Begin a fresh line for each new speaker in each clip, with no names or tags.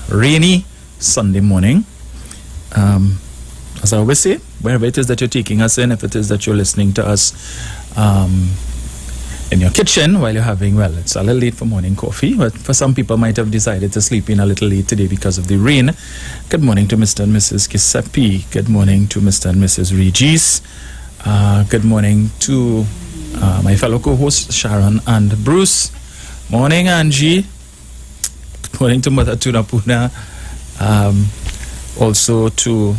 rainy Sunday morning. As I always say, wherever it is that you're taking us in, if it is that you're listening to us in your kitchen while you're having, it's a little late for morning coffee, but for some people might have decided to sleep in a little late today because of the rain. Good morning to Mr. and Mrs. Giuseppe. Good morning to Mr. and Mrs. Regis. Good morning to my fellow co-hosts, Sharon and Bruce. Morning, Angie. Good morning to Mother Tunapuna. Also to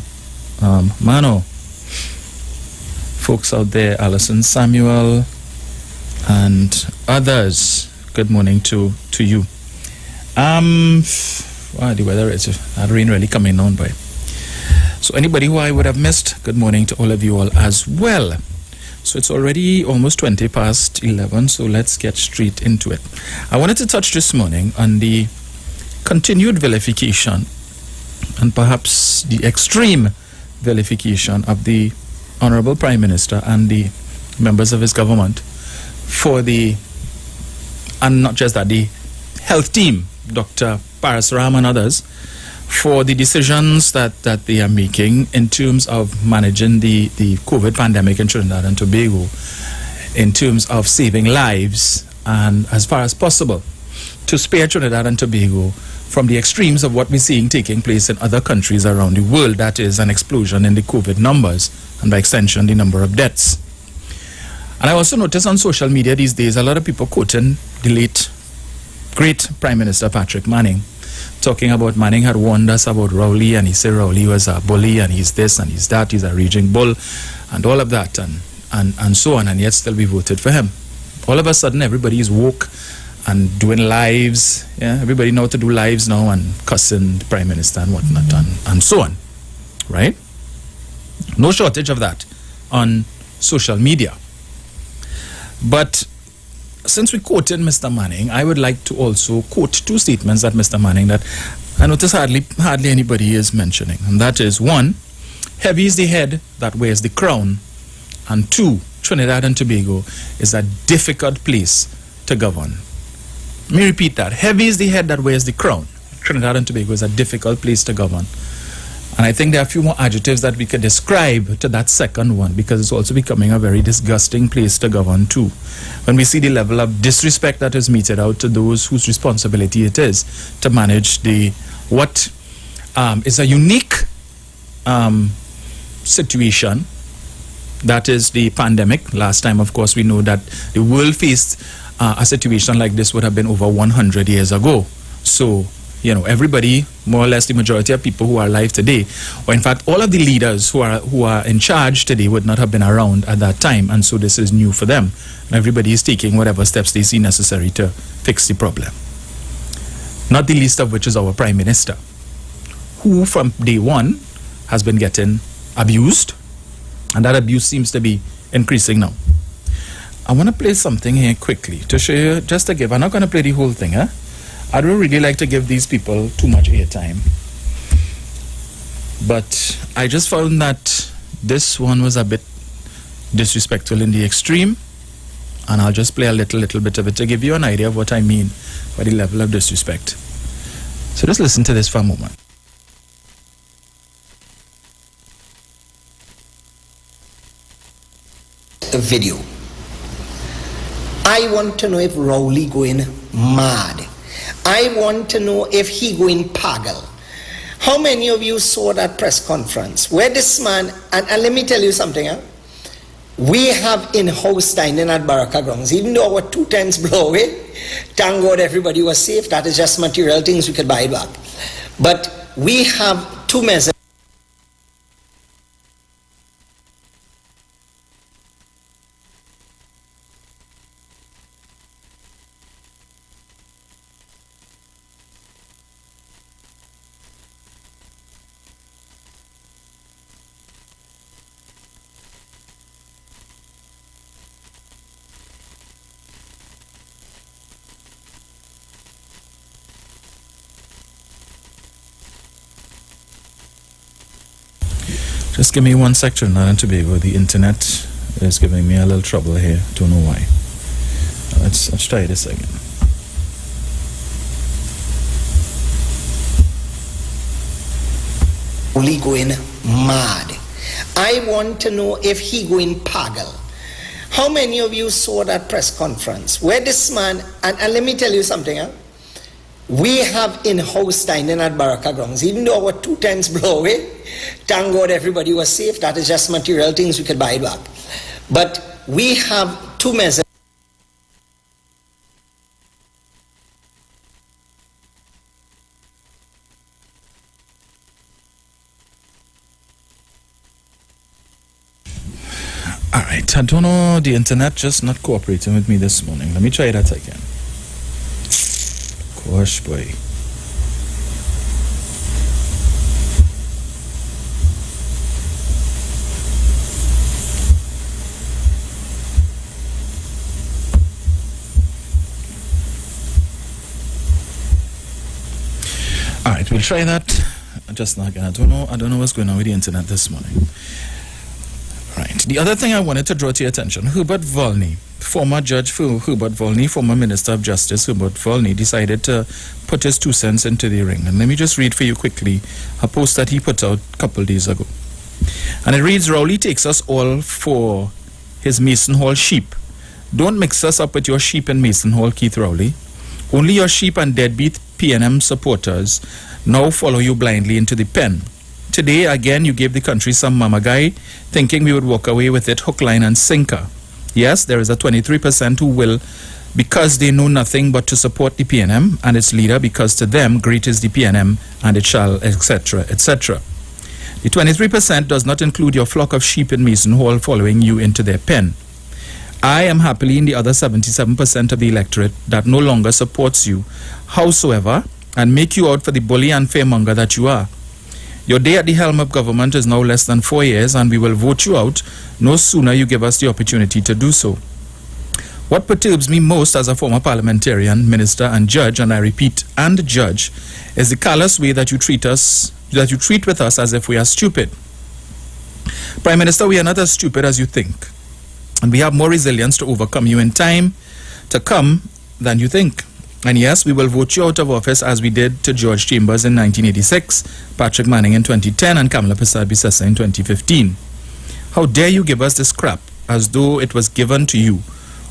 Mano. Folks out there, Alison Samuel and others. Good morning to you. The weather is that rain really coming on, boy. So anybody who I would have missed, good morning to all of you all as well. So it's already almost 20 past 11, so let's get straight into it. I wanted to touch this morning on the continued vilification and perhaps the extreme vilification of the Honorable Prime Minister and the members of his government for and not just that, the health team, Dr. Parasaram and others, for the decisions that they are making in terms of managing the COVID pandemic in Trinidad and Tobago, in terms of saving lives and, as far as possible, to spare Trinidad and Tobago from the extremes of what we're seeing taking place in other countries around the world, that is an explosion in the COVID numbers and by extension the number of deaths. And I also notice on social media these days a lot of people quoting the late great Prime Minister Patrick Manning, talking about Manning had warned us about Rowley, and he said Rowley was a bully and he's this and he's that, he's a raging bull and all of that and so on, and yet still we voted for him. All of a sudden everybody is woke and doing lives, everybody know how to do lives now and cussing the Prime Minister and whatnot and so on, right? No shortage of that on social media. But since we quoted Mr. Manning, I would like to also quote two statements that Mr. Manning that I notice hardly anybody is mentioning. And that is, one, heavy is the head that wears the crown. And two, Trinidad and Tobago is a difficult place to govern. Let me repeat that. Heavy is the head that wears the crown. Trinidad and Tobago is a difficult place to govern. And I think there are a few more adjectives that we could describe to that second one, because it's also becoming a very disgusting place to govern too. When we see the level of disrespect that is meted out to those whose responsibility it is to manage what is a unique situation, that is the pandemic. Last time, of course, we know that the world faced a situation like this would have been over 100 years ago. So, everybody, more or less the majority of people who are alive today, or in fact all of the leaders who are in charge today, would not have been around at that time, and so this is new for them. And everybody is taking whatever steps they see necessary to fix the problem. Not the least of which is our Prime Minister, who from day one has been getting abused, and that abuse seems to be increasing now. I want to play something here quickly to show you, just to give, I'm not going to play the whole thing, I don't really like to give these people too much airtime. But I just found that this one was a bit disrespectful in the extreme. And I'll just play a little bit of it to give you an idea of what I mean by the level of disrespect. So just listen to this for a moment.
A video. I want to know if Rowley going mad. I want to know if he going pagal. How many of you saw that press conference where this man, and let me tell you something, we have in-house dining at Baraka Grounds. Even though our 2 tents blow away, thank God everybody was safe. That is just material things, we could buy it back. But we have 2 measures.
Just give me 1 sec, Trinidad and Tobago. The internet is giving me a little trouble here. Don't know why. Let's try this again.
probably going mad. I want to know if he going pagal. How many of you saw that press conference where this man, and let me tell you something, huh? We have in-house dining at Baraka Grounds. Even though our 2 tents blow away, thank God everybody was safe. That is just material things we could buy back. But we have 2 measures.
All right, I don't know, the internet just not cooperating with me this morning. Let me try that again. Gosh, boy. All right, we'll try that just now again. I don't know what's going on with the internet this morning. Right. The other thing I wanted to draw to your attention, Herbert Volney, former Judge Herbert Volney, former Minister of Justice Herbert Volney, decided to put his 2 cents into the ring. And let me just read for you quickly a post that he put out a couple days ago. And it reads, Rowley takes us all for his Mason Hall sheep. Don't mix us up with your sheep in Mason Hall, Keith Rowley. Only your sheep and deadbeat PNM supporters now follow you blindly into the pen. Today, again, you gave the country some mama guy, thinking we would walk away with it hook, line, and sinker. Yes, there is a 23% who will, because they know nothing but to support the PNM and its leader, because to them, great is the PNM and it shall, etc., etc. The 23% does not include your flock of sheep in Mason Hall following you into their pen. I am happily in the other 77% of the electorate that no longer supports you, howsoever, and make you out for the bully and fearmonger that you are. Your day at the helm of government is now less than 4 years, and we will vote you out no sooner you give us the opportunity to do so. What perturbs me most as a former parliamentarian, minister, and judge, and I repeat, and judge, is the callous way that you treat with us as if we are stupid. Prime Minister, we are not as stupid as you think, and we have more resilience to overcome you in time to come than you think. And yes, we will vote you out of office as we did to George Chambers in 1986, Patrick Manning in 2010, and Kamala Persad-Bissessar in 2015. How dare you give us this crap as though it was given to you,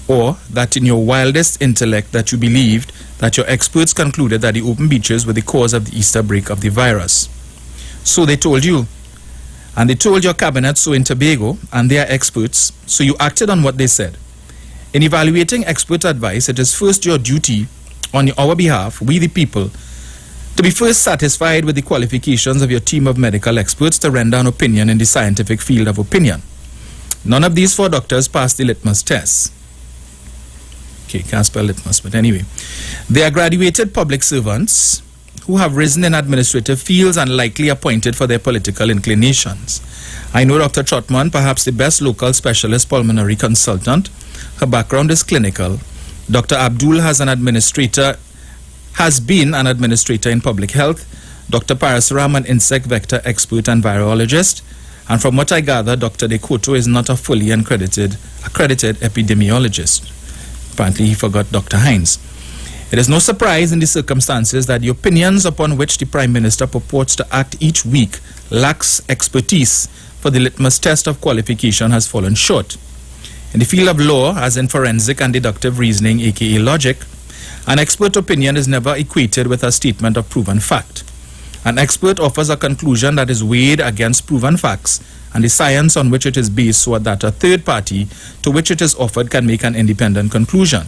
or that in your wildest intellect that you believed that your experts concluded that the open beaches were the cause of the Easter break of the virus. So they told you, and they told your cabinet so in Tobago, and they are experts, so you acted on what they said. In evaluating expert advice, it is first your duty on our behalf, we the people, to be first satisfied with the qualifications of your team of medical experts to render an opinion in the scientific field of opinion. None of these 4 doctors passed the litmus test. Okay, can't spell litmus, but anyway. They are graduated public servants who have risen in administrative fields and likely appointed for their political inclinations. I know Dr. Trotman, perhaps the best local specialist pulmonary consultant. Her background is clinical. Dr. Abdul has been an administrator in public health. Dr. Parasaram, an insect vector expert and virologist. And from what I gather, Dr. Dekoto is not a fully accredited epidemiologist. Apparently, he forgot Dr. Hines. It is no surprise in the circumstances that the opinions upon which the Prime Minister purports to act each week lacks expertise, for the litmus test of qualification has fallen short. In the field of law, as in forensic and deductive reasoning, aka logic, an expert opinion is never equated with a statement of proven fact. An expert offers a conclusion that is weighed against proven facts and the science on which it is based, so that a third party to which it is offered can make an independent conclusion.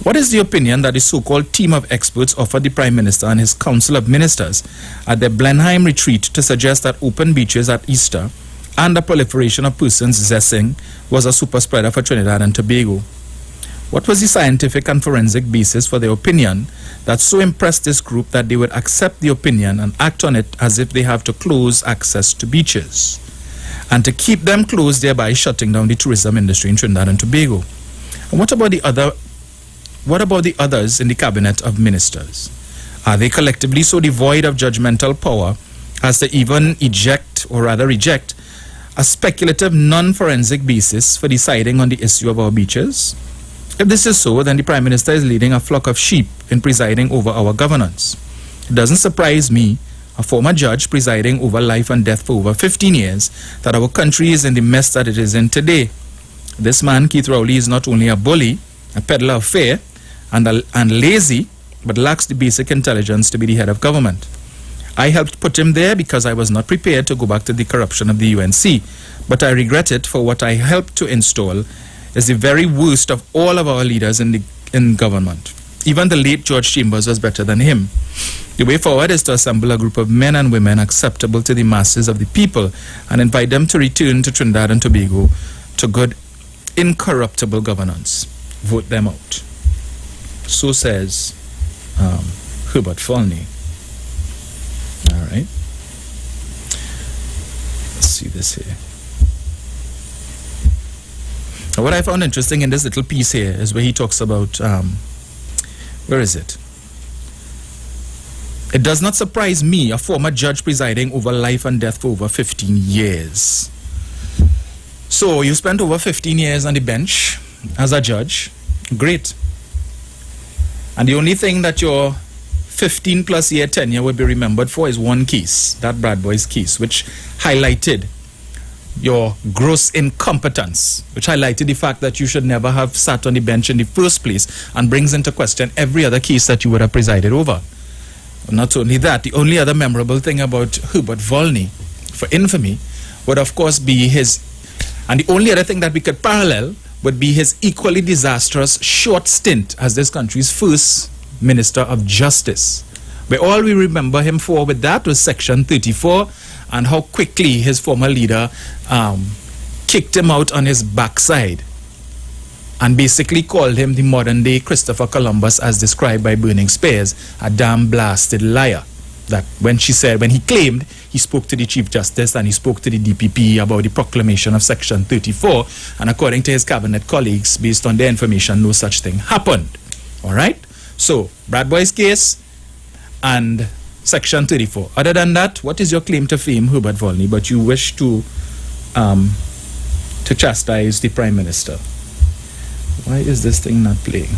What is the opinion that the so-called team of experts offered the Prime Minister and his Council of Ministers at their Blenheim retreat to suggest that open beaches at Easter and the proliferation of persons zessing was a super spreader for Trinidad and Tobago? What was the scientific and forensic basis for their opinion that so impressed this group that they would accept the opinion and act on it as if they have to close access to beaches, and to keep them closed, thereby shutting down the tourism industry in Trinidad and Tobago? And what about the others in the cabinet of ministers? Are they collectively so devoid of judgmental power as to even reject a speculative, non-forensic basis for deciding on the issue of our beaches? If this is so, then the Prime Minister is leading a flock of sheep in presiding over our governance. It doesn't surprise me a former judge presiding over life and death for over 15 years, that our country is in the mess that it is in today. This man, Keith Rowley, is not only a bully, a peddler of fear, and lazy, but lacks the basic intelligence to be the head of government. I helped put him there because I was not prepared to go back to the corruption of the UNC, but I regret it, for what I helped to install is the very worst of all of our leaders in government. Even the late George Chambers was better than him. The way forward is to assemble a group of men and women acceptable to the masses of the people and invite them to return to Trinidad and Tobago to good, incorruptible governance. Vote them out. So says Herbert Volney. All right. Let's see this here. Now, what I found interesting in this little piece here is where he talks about, where is it? It does not surprise me, a former judge presiding over life and death for over 15 years. So you spent over 15 years on the bench as a judge. Great. And the only thing that your 15 plus year tenure will be remembered for is one case, that Brad Boy's case, which highlighted your gross incompetence, which highlighted the fact that you should never have sat on the bench in the first place, and brings into question every other case that you would have presided over. Not only that, the only other memorable thing about Herbert Volney for infamy would of course be his, and the only other thing that we could parallel would be his equally disastrous short stint as this country's first Minister of Justice, where all we remember him for with that was Section 34 and how quickly his former leader kicked him out on his backside and basically called him the modern day Christopher Columbus, as described by Burning Spears, a damn blasted liar. That when he claimed he spoke to the Chief Justice and he spoke to the DPP about the proclamation of Section 34, and according to his cabinet colleagues, based on their information, no such thing happened. All right? So, Brad Boy's case and Section 34. Other than that, what is your claim to fame, Herbert Volney? But you wish to chastise the Prime Minister. Why is this thing not playing?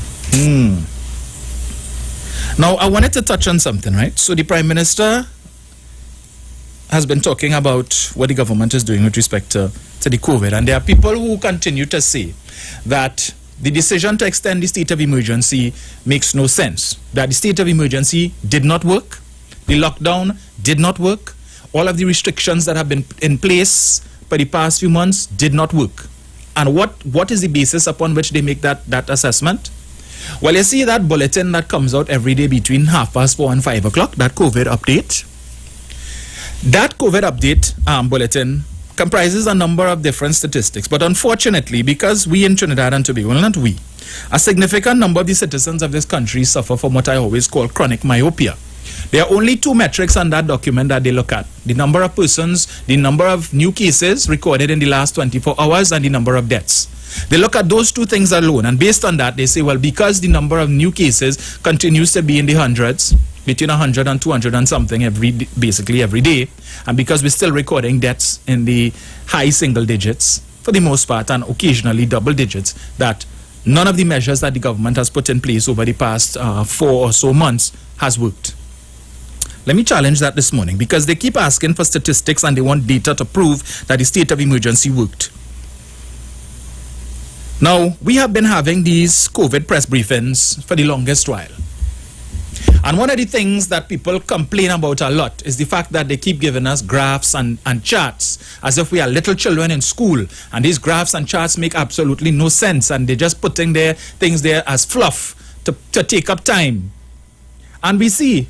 Now, I wanted to touch on something, right? So the Prime Minister has been talking about what the government is doing with respect to the COVID. And there are people who continue to say that the decision to extend the state of emergency makes no sense. That the state of emergency did not work. The lockdown did not work. All of the restrictions that have been in place for the past few months did not work. And what is the basis upon which they make that assessment? Well, you see that bulletin that comes out every day between 4:30 and 5 o'clock, that COVID update. That COVID update bulletin comprises a number of different statistics. But unfortunately, because we in Trinidad and Tobago, well, not we, a significant number of the citizens of this country suffer from what I always call chronic myopia. There are only two metrics on that document that they look at: the number of persons, the number of new cases recorded in the last 24 hours, and the number of deaths. They look at those two things alone, and based on that, they say, well, because the number of new cases continues to be in the hundreds, between 100 and 200 and something basically every day, and because we're still recording deaths in the high single digits, for the most part, and occasionally double digits, that none of the measures that the government has put in place over the past 4 or so months has worked. Let me challenge that this morning, because they keep asking for statistics and they want data to prove that the state of emergency worked. Now, we have been having these COVID press briefings for the longest while. And one of the things that people complain about a lot is the fact that they keep giving us graphs and charts as if we are little children in school. And these graphs and charts make absolutely no sense. And they're just putting their things there as fluff to take up time. And we see,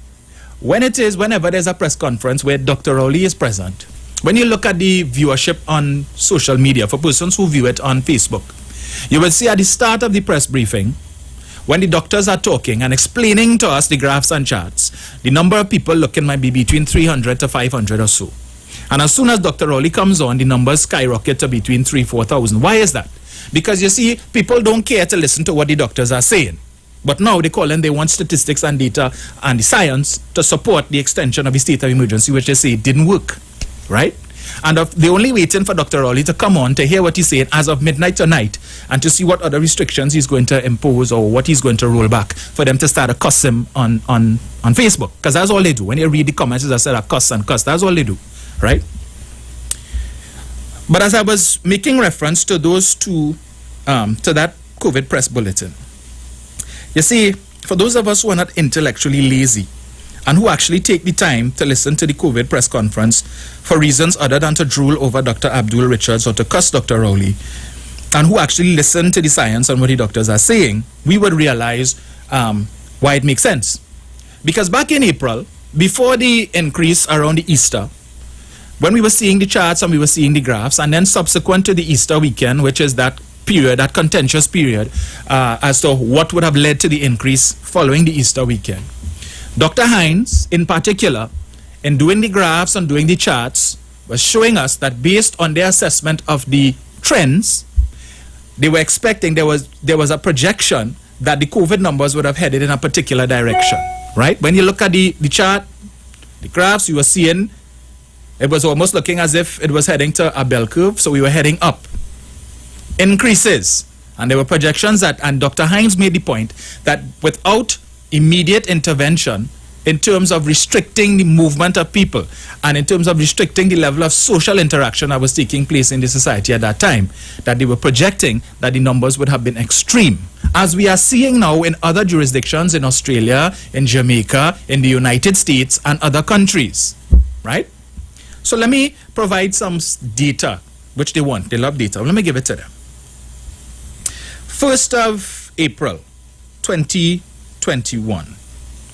whenever there's a press conference where Dr. Rowley is present, when you look at the viewership on social media, for persons who view it on Facebook, you will see at the start of the press briefing, when the doctors are talking and explaining to us the graphs and charts, the number of people looking might be between 300 to 500 or so. And as soon as Dr. Rowley comes on, the numbers skyrocket to between 3,000-4,000. Why is that? Because you see, people don't care to listen to what the doctors are saying. But now they want statistics and data and the science to support the extension of the state of emergency, which they say didn't work, right? And they're only waiting for Dr. Rowley to come on to hear what he's saying as of midnight tonight and to see what other restrictions he's going to impose or what he's going to roll back for them to start to cuss him on Facebook. Because that's all they do. When you read the comments, as I said, cuss and cuss. That's all they do, right? But as I was making reference to those two, to that COVID press bulletin, you see, for those of us who are not intellectually lazy and who actually take the time to listen to the COVID press conference for reasons other than to drool over Dr. Abdul Richards or to cuss Dr. Rowley, and who actually listen to the science and what the doctors are saying, we would realize why it makes sense. Because back in April, before the increase around the Easter, when we were seeing the charts and we were seeing the graphs, and then subsequent to the Easter weekend, which is that period, that contentious period, as to what would have led to the increase following the Easter weekend, Dr. Hines, in particular, in doing the graphs and doing the charts, was showing us that based on their assessment of the trends, they were expecting there was a projection that the COVID numbers would have headed in a particular direction, right? When you look at the chart, the graphs, you were seeing it was almost looking as if it was heading to a bell curve, so we were heading up. Increases. And there were projections that, and Dr. Hines made the point that without immediate intervention in terms of restricting the movement of people and in terms of restricting the level of social interaction that was taking place in the society at that time, that they were projecting that the numbers would have been extreme. As we are seeing now in other jurisdictions, in Australia, in Jamaica, in the United States, and other countries, right? So let me provide some data, which they want. They love data. Let me give it to them. 1st of April, 2021.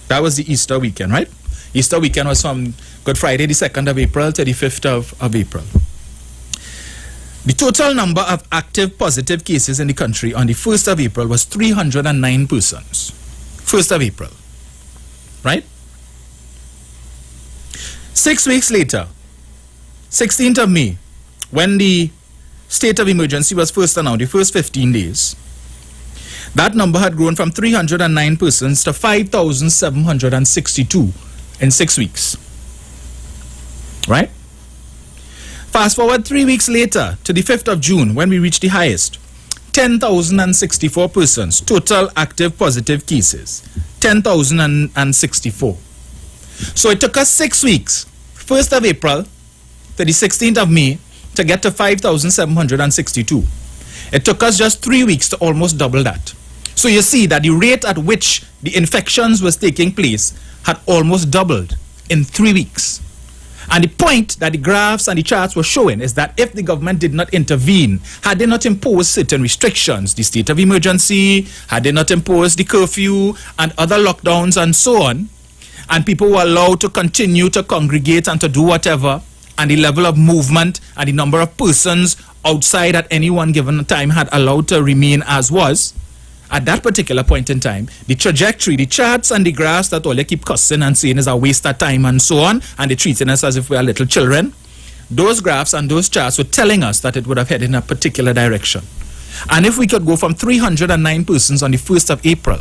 That was the Easter weekend, right? Easter weekend was from Good Friday, the 2nd of April to the 5th of April. The total number of active positive cases in the country on the 1st of April was 309 persons. 1st of April, right? 6 weeks later, 16th of May, when the state of emergency was first announced, the first 15 days, that number had grown from 309 persons to 5,762 in 6 weeks. Right? Fast forward 3 weeks later to the 5th of June, when we reached the highest, 10,064 persons, total active positive cases, 10,064. So it took us 6 weeks, 1st of April to the 16th of May, to get to 5,762. It took us just 3 weeks to almost double that. So you see that the rate at which the infections was taking place had almost doubled in 3 weeks. And the point that the graphs and the charts were showing is that if the government did not intervene, had they not imposed certain restrictions, the state of emergency, had they not imposed the curfew and other lockdowns and so on, and people were allowed to continue to congregate and to do whatever, and the level of movement and the number of persons outside at any one given time had allowed to remain as was, at that particular point in time, the trajectory, the charts and the graphs that all they keep cussing and saying is a waste of time and so on, and they're treating us as if we are little children, those graphs and those charts were telling us that it would have headed in a particular direction. And if we could go from 309 persons on the 1st of April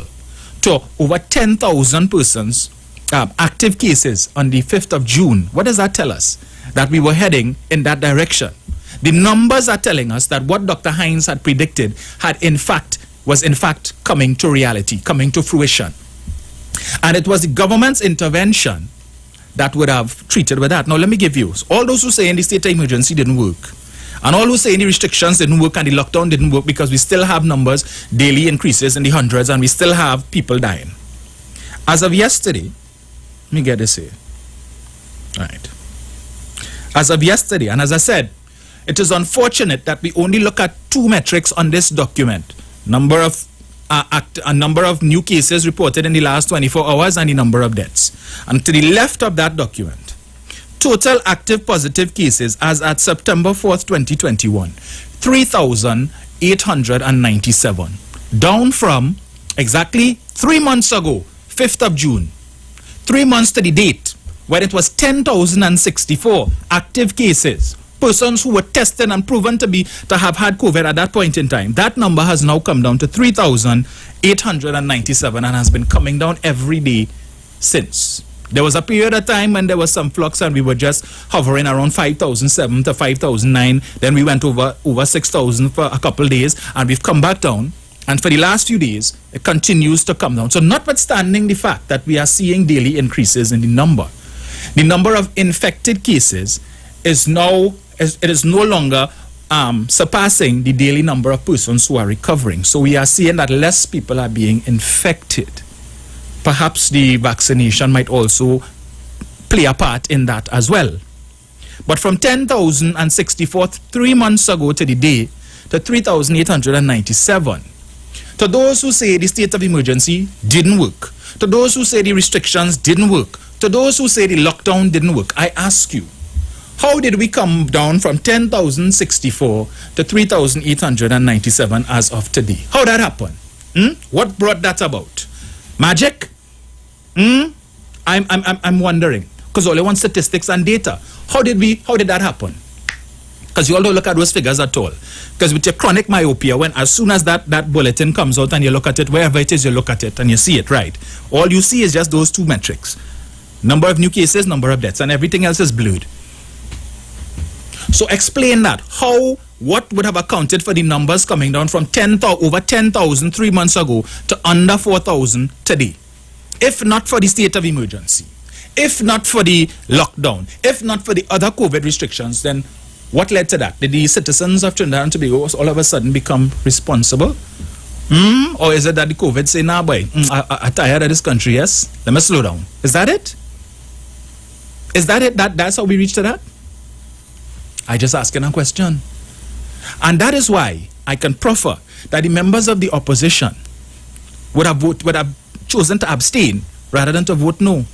to over 10,000 persons, active cases on the 5th of June, what does that tell us? That we were heading in that direction. The numbers are telling us that what Dr. Hines had predicted was in fact coming to reality, coming to fruition. And it was the government's intervention that would have treated with that. Now let me give you, all those who say the state of emergency didn't work, and all who say the restrictions didn't work and the lockdown didn't work because we still have numbers, daily increases in the hundreds, and we still have people dying. As of yesterday, let me get this here. All right. As of yesterday, and as I said, it is unfortunate that we only look at two metrics on this document. Number of new cases reported in the last 24 hours and the number of deaths. And to the left of that document, total active positive cases as at September 4th, 2021, 3,897. Down from exactly 3 months ago, 5th of June, 3 months to the date, when it was 10,064 active cases, persons who were tested and proven to have had COVID at that point in time. That number has now come down to 3,897 and has been coming down every day since. There was a period of time when there was some flux and we were just hovering around 5,007 to 5,009. Then we went over 6,000 for a couple of days and we've come back down. And for the last few days, it continues to come down. So notwithstanding the fact that we are seeing daily increases in the number of infected cases is no longer surpassing the daily number of persons who are recovering. So we are seeing that less people are being infected. Perhaps the vaccination might also play a part in that as well. But from 10,064 3 months ago to the day to 3,897, to those who say the state of emergency didn't work, to those who say the restrictions didn't work, to those who say the lockdown didn't work, I ask you, how did we come down from 10,064 to 3,897 as of today? How did that happen? What brought that about? Magic? I'm wondering, because all I want statistics and data. How did that happen? Because you all don't look at those figures at all. Because with your chronic myopia, when as soon as that bulletin comes out and you look at it, wherever it is, you look at it and you see it, right? All you see is just those two metrics. Number of new cases, number of deaths, and everything else is blurred. So explain that. What would have accounted for the numbers coming down from over 10,000 3 months ago to under 4,000 today? If not for the state of emergency, if not for the lockdown, if not for the other COVID restrictions, then what led to that? Did the citizens of Trinidad and Tobago all of a sudden become responsible? Or is it that the COVID say, nah boy, I'm tired of this country, yes? Let me slow down. Is that it? Is that it? That's how we reached to that? I just asking a question. And that is why I can proffer that the members of the opposition would have chosen to abstain rather than to vote no.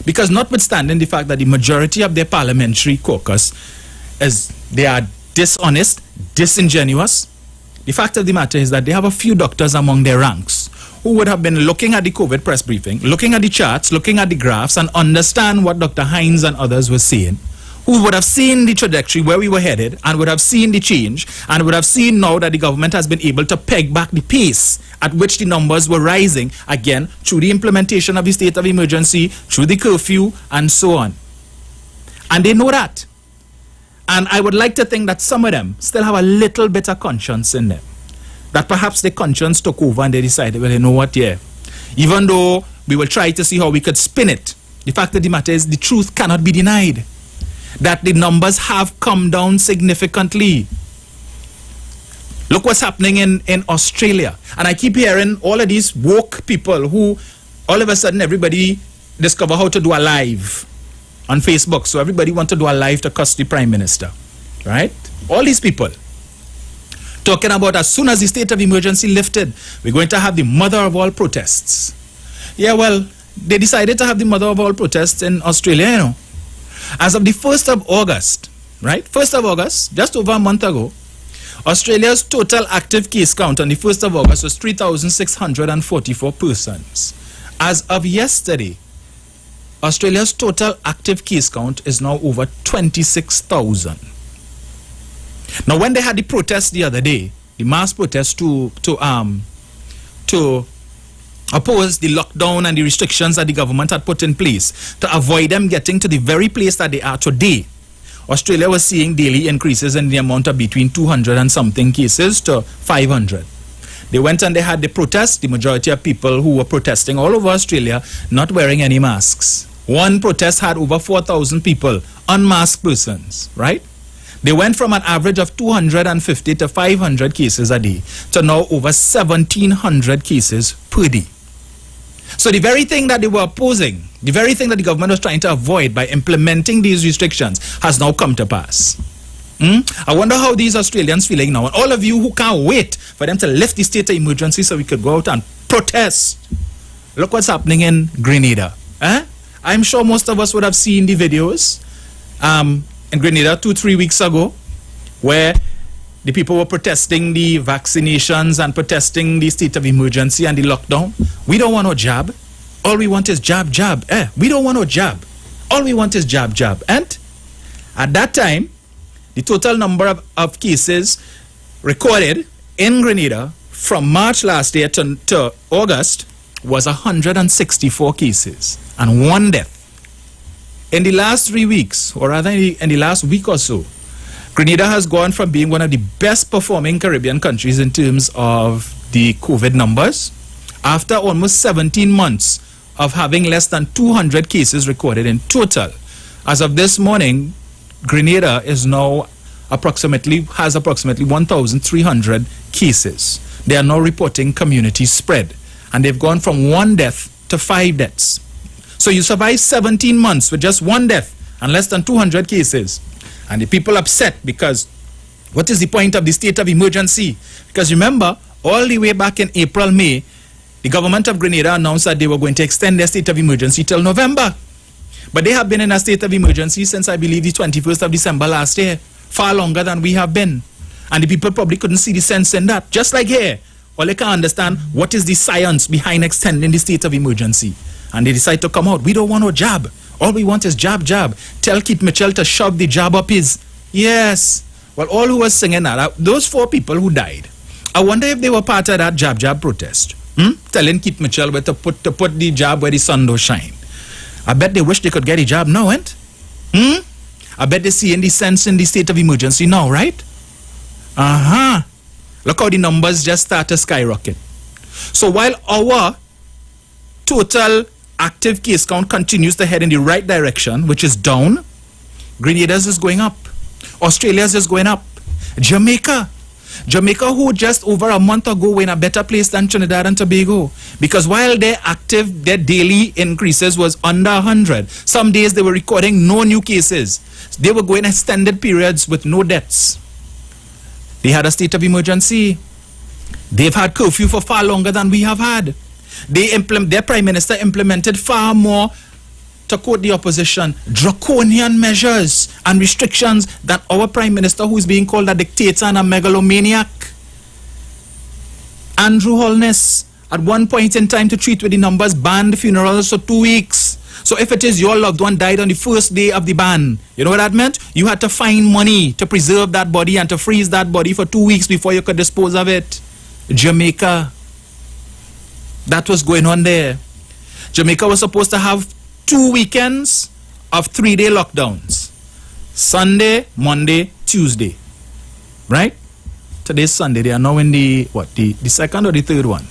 Because notwithstanding the fact that the majority of their parliamentary caucus they are dishonest, disingenuous, the fact of the matter is that they have a few doctors among their ranks who would have been looking at the COVID press briefing, looking at the charts, looking at the graphs, and understand what Dr. Hines and others were saying, who would have seen the trajectory where we were headed and would have seen the change and would have seen now that the government has been able to peg back the pace at which the numbers were rising, again, through the implementation of the state of emergency, through the curfew, and so on. And they know that. And I would like to think that some of them still have a little bit of conscience in them. That perhaps their conscience took over and they decided, well, you know what, yeah. Even though we will try to see how we could spin it, the fact of the matter is the truth cannot be denied. That the numbers have come down significantly. Look what's happening in Australia. And I keep hearing all of these woke people who all of a sudden everybody discover how to do a live on Facebook. So everybody want to do a live to cuss the Prime Minister. Right? All these people talking about as soon as the state of emergency lifted, we're going to have the mother of all protests. Yeah, well, they decided to have the mother of all protests in Australia, you know. As of the 1st of August, right? 1st of August, just over a month ago, Australia's total active case count on the 1st of August was 3,644 persons. As of yesterday, Australia's total active case count is now over 26,000. Now, when they had the protest the other day, the mass protest to oppose the lockdown and the restrictions that the government had put in place to avoid them getting to the very place that they are today, Australia was seeing daily increases in the amount of between 200 and something cases to 500. They went and they had the protest, the majority of people who were protesting all over Australia not wearing any masks. One protest had over 4,000 people, unmasked persons, right? They went from an average of 250 to 500 cases a day to now over 1,700 cases per day. So the very thing that they were opposing, the very thing that the government was trying to avoid by implementing these restrictions has now come to pass. I wonder how these Australians feeling now. And all of you who can't wait for them to lift the state of emergency so we could go out and protest. Look what's happening in Grenada. I'm sure most of us would have seen the videos in Grenada 2-3 weeks ago where the people were protesting the vaccinations and protesting the state of emergency and the lockdown. We don't want no jab. All we want is jab, jab. We don't want no jab. All we want is jab, jab. And at that time, the total number of cases recorded in Grenada from March last year to August was 164 cases and 1 death. In the last 3 weeks, or rather in the last week or so, Grenada has gone from being one of the best performing Caribbean countries in terms of the COVID numbers, after almost 17 months of having less than 200 cases recorded in total. As of this morning, Grenada is now has approximately 1,300 cases. They are now reporting community spread, and they've gone from 1 death to 5 deaths. So you survive 17 months with just 1 death and less than 200 cases. And the people upset because what is the point of the state of emergency? Because remember, all the way back in April, May, the government of Grenada announced that they were going to extend their state of emergency till November. But they have been in a state of emergency since, I believe, the 21st of December last year, far longer than we have been. And the people probably couldn't see the sense in that. Just like here, all they can understand what is the science behind extending the state of emergency. And they decide to come out. We don't want no jab. All we want is jab, jab. Tell Keith Mitchell to shove the jab up his. Yes. Well, all who was singing that, those 4 people who died, I wonder if they were part of that jab, jab protest. Telling Keith Mitchell where to put the jab where the sun don't shine. I bet they wish they could get a job now, ain't? I bet they see in the sense in the state of emergency now, right? Look how the numbers just start to skyrocket. So while our total active case count continues to head in the right direction, which is down, Grenada's is going up. Australia's is going up. Jamaica, who just over a month ago were in a better place than Trinidad and Tobago. Because while their daily increases was under 100, some days they were recording no new cases. They were going extended periods with no deaths. They had a state of emergency. They've had curfew for far longer than we have had. Their prime minister implemented far more, to quote the opposition, draconian measures and restrictions than our prime minister, who is being called a dictator and a megalomaniac. Andrew Holness, at one point in time, to treat with the numbers, banned funerals for 2 weeks. So if it is your loved one died on the first day of the ban, you know what that meant? You had to find money to preserve that body and to freeze that body for 2 weeks before you could dispose of it. Jamaica. That was going on there. Jamaica was supposed to have 2 weekends of 3-day lockdowns. Sunday, Monday, Tuesday. Right? Today's Sunday. They are now in the second or the third one.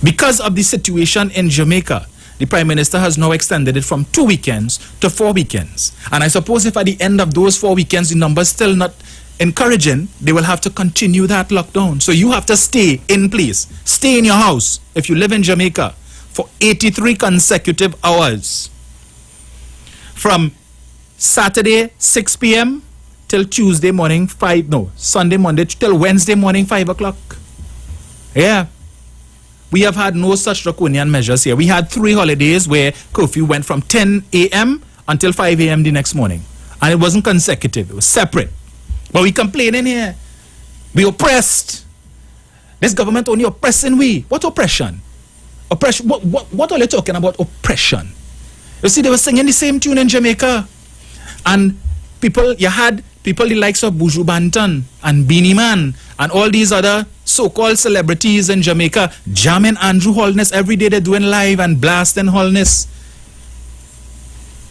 Because of the situation in Jamaica, the Prime Minister has now extended it from 2 weekends to 4 weekends. And I suppose if at the end of those 4 weekends the number's still not encouraging, they will have to continue that lockdown. So you have to stay in place. Stay in your house if you live in Jamaica for 83 consecutive hours. From Saturday 6 p.m. till Tuesday morning Sunday, Monday till Wednesday morning 5 o'clock. Yeah. We have had no such draconian measures here. We had 3 holidays where curfew went from 10 a.m. until 5 a.m. the next morning. And it wasn't consecutive. It was separate. But we complaining here. We oppressed. This government only oppressing we. What oppression? Oppression. What are they talking about? Oppression. You see, they were singing the same tune in Jamaica. And you had people the likes of Buju Banton and Beanie Man and all these other so-called celebrities in Jamaica jamming Andrew Holness every day. They're doing live and blasting Holness.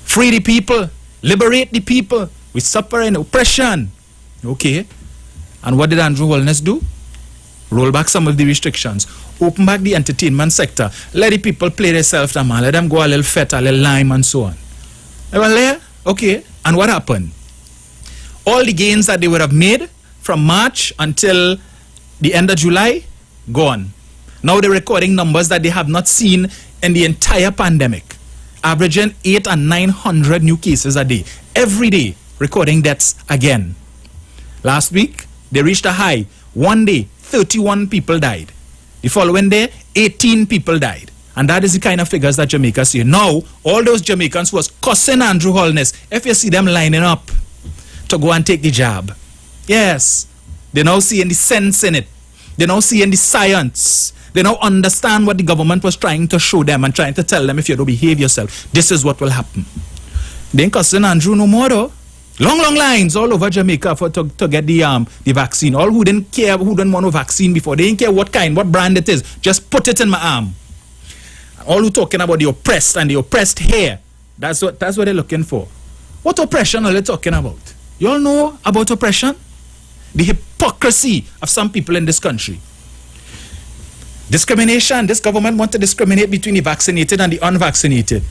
Free the people. Liberate the people. We suffer in oppression. Okay. And what did Andrew Holness do? Roll back some of the restrictions. Open back the entertainment sector. Let the people play themselves, man. Let them go a little fete, a little lime and so on. Well, there. Okay. And what happened? All the gains that they would have made from March until the end of July, gone. Now they're recording numbers that they have not seen in the entire pandemic. Averaging 800 and 900 new cases a day. Every day, recording deaths again. Last week, they reached a high. One day, 31 people died. The following day, 18 people died. And that is the kind of figures that Jamaica see. Now, all those Jamaicans who was cussing Andrew Holness, if you see them lining up to go and take the jab, yes, they now see the sense in it. They now see the science. They now understand what the government was trying to show them and trying to tell them, if you don't behave yourself, this is what will happen. They ain't cussing Andrew no more though. Long lines all over Jamaica to get the vaccine. All who didn't care, who didn't want a vaccine before, they didn't care what kind, what brand it is. Just put it in my arm. All who talking about the oppressed and the oppressed here, That's what they're looking for. What oppression are they talking about? You all know about oppression? The hypocrisy of some people in this country. Discrimination. This government wants to discriminate between the vaccinated and the unvaccinated.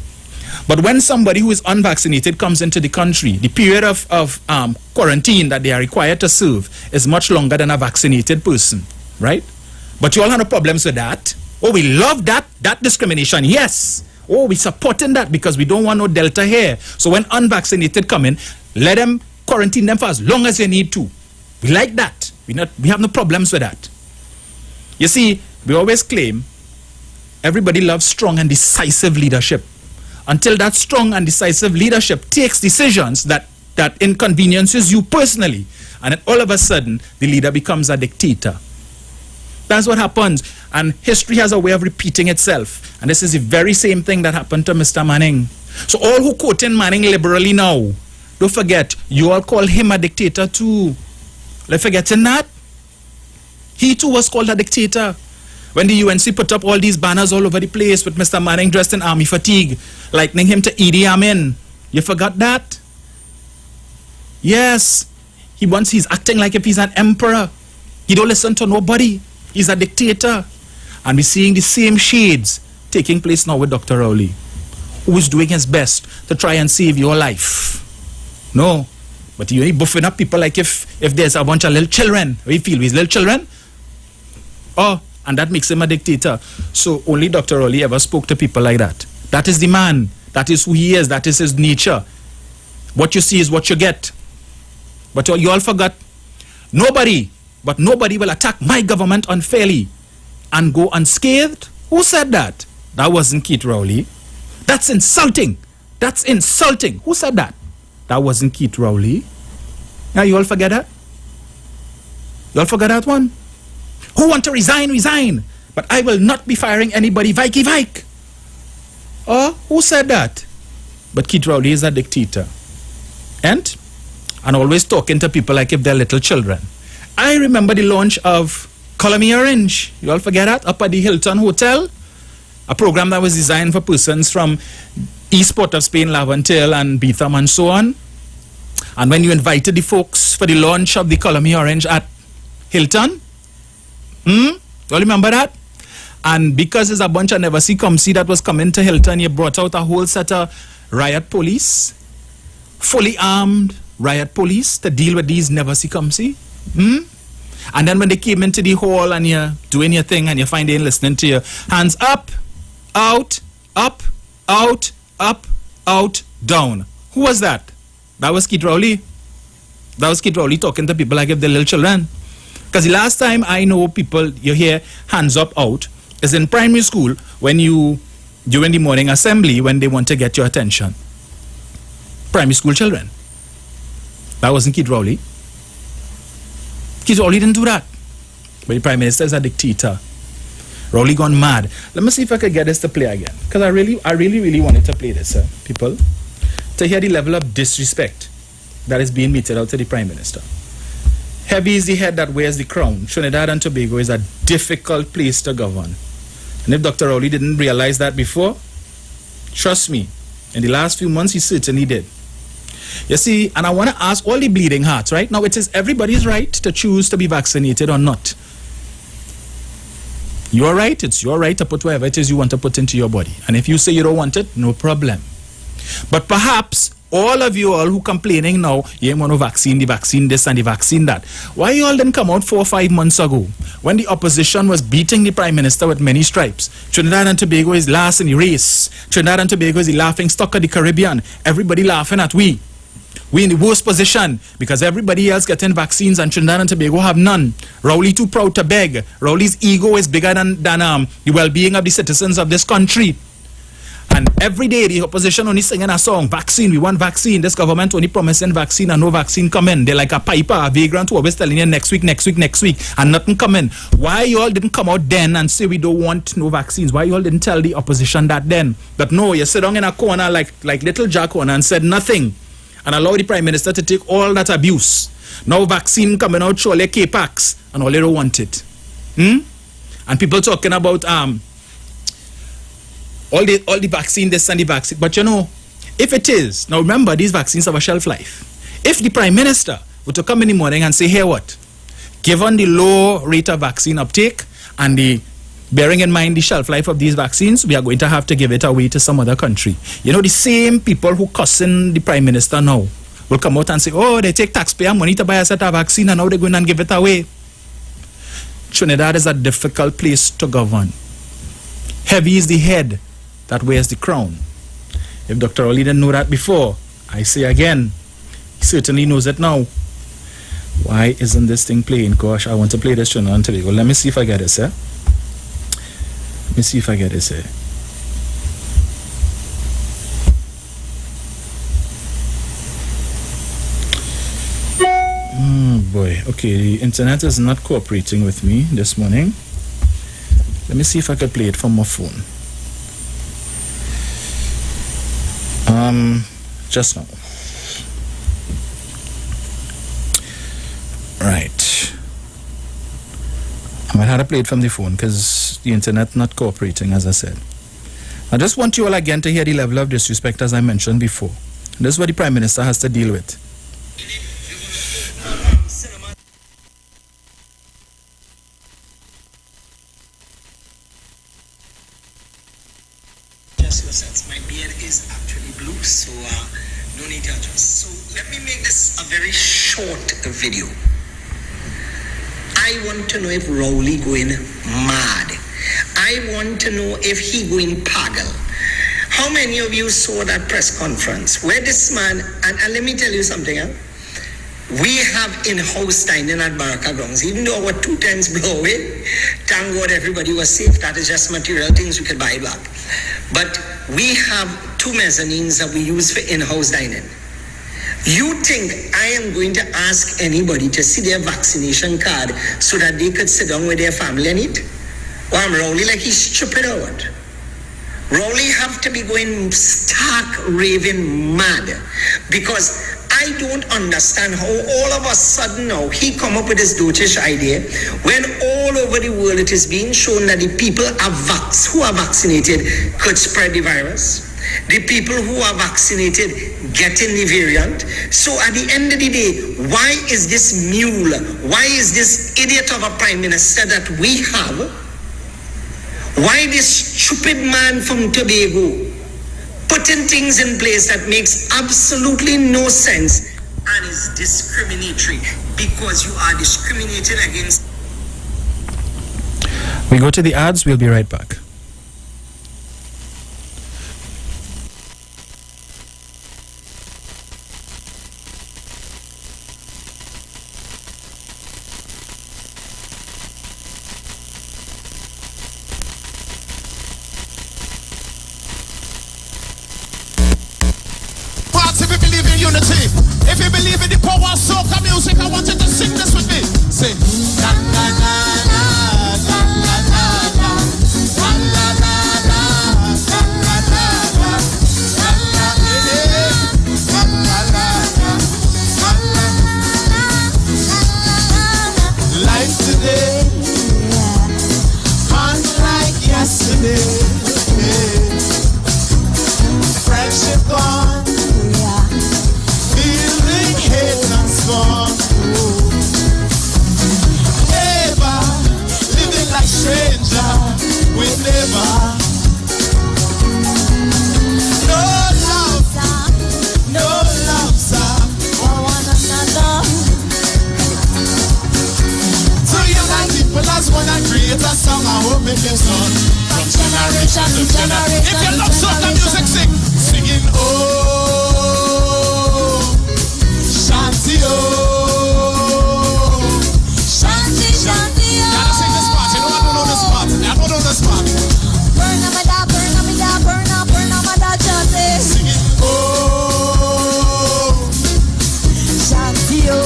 But when somebody who is unvaccinated comes into the country, the period of quarantine that they are required to serve is much longer than a vaccinated person, right? But you all have no problems with that. Oh, we love that discrimination. Yes. Oh, we supporting that because we don't want no Delta here. So when unvaccinated come in, let them quarantine them for as long as they need to. We like that. We have no problems with that. You see, we always claim everybody loves strong and decisive leadership. Until that strong and decisive leadership takes decisions that inconveniences you personally. And then all of a sudden, the leader becomes a dictator. That's what happens. And history has a way of repeating itself. And this is the very same thing that happened to Mr. Manning. So all who quoting Manning liberally now, don't forget, you all call him a dictator too. Let's forgetting that. He too was called a dictator. When the UNC put up all these banners all over the place with Mr. Manning dressed in army fatigue, likening him to Idi Amin. You forgot that? Yes. He's acting like if he's an emperor. He don't listen to nobody. He's a dictator. And we're seeing the same shades taking place now with Dr. Rowley, who is doing his best to try and save your life. No. But you're only buffing up people like if there's a bunch of little children. How you feel? With little children? Oh, and that makes him a dictator. So only Dr. Rowley ever spoke to people like that. That is the man. That is who he is. That is his nature. What you see is what you get. But you all forgot. Nobody will attack my government unfairly and go unscathed. Who said that? That wasn't Keith Rowley. That's insulting. That's insulting. Who said that? That wasn't Keith Rowley. Now you all forget that? You all forget that one? Who want to resign, resign. But I will not be firing anybody, Vike. Oh, who said that? But Keith Rowley is a dictator. And always talking to people like if they're little children. I remember the launch of Color Me Orange. You all forget that? Up at the Hilton Hotel. A program that was designed for persons from East Port of Spain, Laventille and Beetham and so on. And when you invited the folks for the launch of the Color Me Orange at Hilton, you all remember that? And because there's a bunch of never see come see that was coming to Hilton, you brought out a whole set of riot police, fully armed riot police to deal with these never see come see. And then when they came into the hall and you're doing your thing and you find they listening to you, hands up, out, up, out, up, out, down. Who was that? That was Keith Rowley. That was Keith Rowley talking to people like if they're little children. Because the last time I know people, you hear hands up, out, is in primary school when during the morning assembly, when they want to get your attention. Primary school children. That wasn't Keith Rowley. Keith Rowley didn't do that. But the Prime Minister is a dictator. Rowley gone mad. Let me see if I could get this to play again. Because I really wanted to play this, people. To hear the level of disrespect that is being meted out to the Prime Minister. Heavy is the head that wears the crown. Trinidad and Tobago is a difficult place to govern. And if Dr. Rowley didn't realize that before, trust me, in the last few months he certainly did. You see, and I want to ask all the bleeding hearts, right? Now it is everybody's right to choose to be vaccinated or not. You're right, it's your right to put whatever it is you want to put into your body. And if you say you don't want it, no problem. But perhaps all of you all who complaining now, you ain't want no vaccine, the vaccine this and the vaccine that. Why you all didn't come out 4 or 5 months ago when the opposition was beating the Prime Minister with many stripes? Trinidad and Tobago is last in the race. Trinidad and Tobago is the laughing stock of the Caribbean. Everybody laughing at we. We in the worst position because everybody else getting vaccines and Trinidad and Tobago have none. Rowley too proud to beg. Rowley's ego is bigger than the well-being of the citizens of this country. And every day the opposition only singing a song, vaccine, we want vaccine. This government only promising vaccine and no vaccine coming. They're like a piper, a vagrant who always telling you next week, and nothing coming. Why you all didn't come out then and say we don't want no vaccines? Why you all didn't tell the opposition that then? But no, you sit down in a corner like little Jack corner and said nothing. And allow the Prime Minister to take all that abuse. Now vaccine coming out, surely K-Pax, and all they don't want it. And people talking about all the vaccine, this and the vaccine. But you know, If it is, now remember, these vaccines have a shelf life. If the Prime Minister were to come in the morning and say, here what? Given the low rate of vaccine uptake and the bearing in mind the shelf life of these vaccines, we are going to have to give it away to some other country. You know, the same people who cussing the Prime Minister now will come out and say, oh, they take taxpayer money to buy a set of vaccine and now they're going and give it away. Trinidad is a difficult place to govern. Heavy is the head that wears the crown. If Dr. Oli didn't know that before, I say again, he certainly knows it now. Why isn't this thing playing? Gosh, I want to play this Trinidad and Tobago. Let me see if I get this, eh? Let me see if I get this, eh? Boy, okay, the internet is not cooperating with me this morning. Let me see if I could play it from my phone. Just now. Right. I might have to play it from the phone because the internet not cooperating, as I said. I just want you all again to hear the level of disrespect as I mentioned before. This is what the Prime Minister has to deal with.
My beard is actually blue, so no need to adjust. So let me make this a very short video. I want to know if Rowley going mad. I want to know if he going pagal. How many of you saw that press conference where this man, and let me tell you something, we have in-house dining at Baraka Grounds. Even though our 2 times blow away, thank God everybody was safe. That is just material things we could buy back. But we have 2 mezzanines that we use for in-house dining. You think I am going to ask anybody to see their vaccination card so that they could sit down with their family and eat? Or I'm Rowley like he's stupid or what? Rowley have to be going stark raving mad because I don't understand how all of a sudden now he come up with this dotish idea when all over the world it is being shown that the people who are vaccinated could spread the virus. The people who are vaccinated getting the variant. So at the end of the day, why is this mule, why is this idiot of a Prime Minister that we have, why this stupid man from Tobago putting things in place that makes absolutely no sense and is discriminatory because you are discriminated against.
We go to the ads, we'll be right back.
If you believe in the power of soca music, I want you to sing this with me. Sing. La la la la la la la la la la la la la la. Life today, unlike yesterday. Friendship gone. Never living like stranger with never no love, sir, for one another. So young people as one and create a song. I hope it lives on from generation to generation. If you love soca music, singing oh. Shanti oh, Shanti, Shanti oh. Gotta sing this part, you know I don't know this part. I don't know this part. Burn a mada, burn a mada, Shanti. Sing it oh, Shanti oh,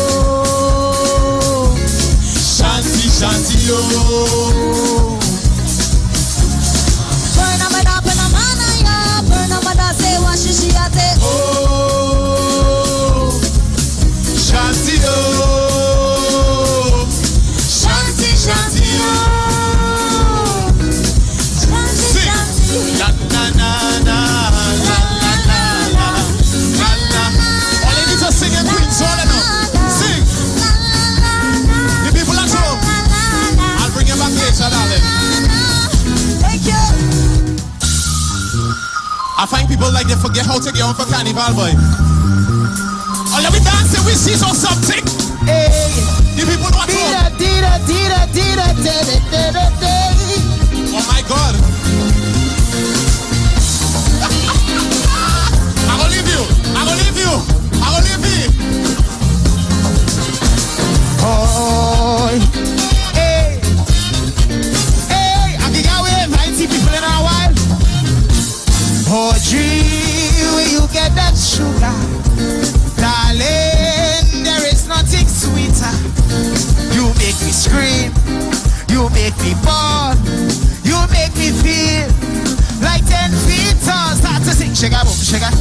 Shanti, Shanti oh. Burn a mada, ya, burn a mada, say what she ate. Oh. Shanti oh, Shanti, Shanti oh, Shanti, Shanti. La la la la la la la forget how to get on for carnival, boy. Oh, let me dance and we see something.
Hey,
The people know what Oh my God. I'm gonna leave you. I'm gonna leave you. I'm gonna leave you.
Boy, hey, hey, I think I will invite people in a while. Audrey, where you get that sugar? Darling, there is nothing sweeter. You make me scream, you make me bawl, you make me feel like 10 feet tall. Start to sing, sugar, boom, sugar.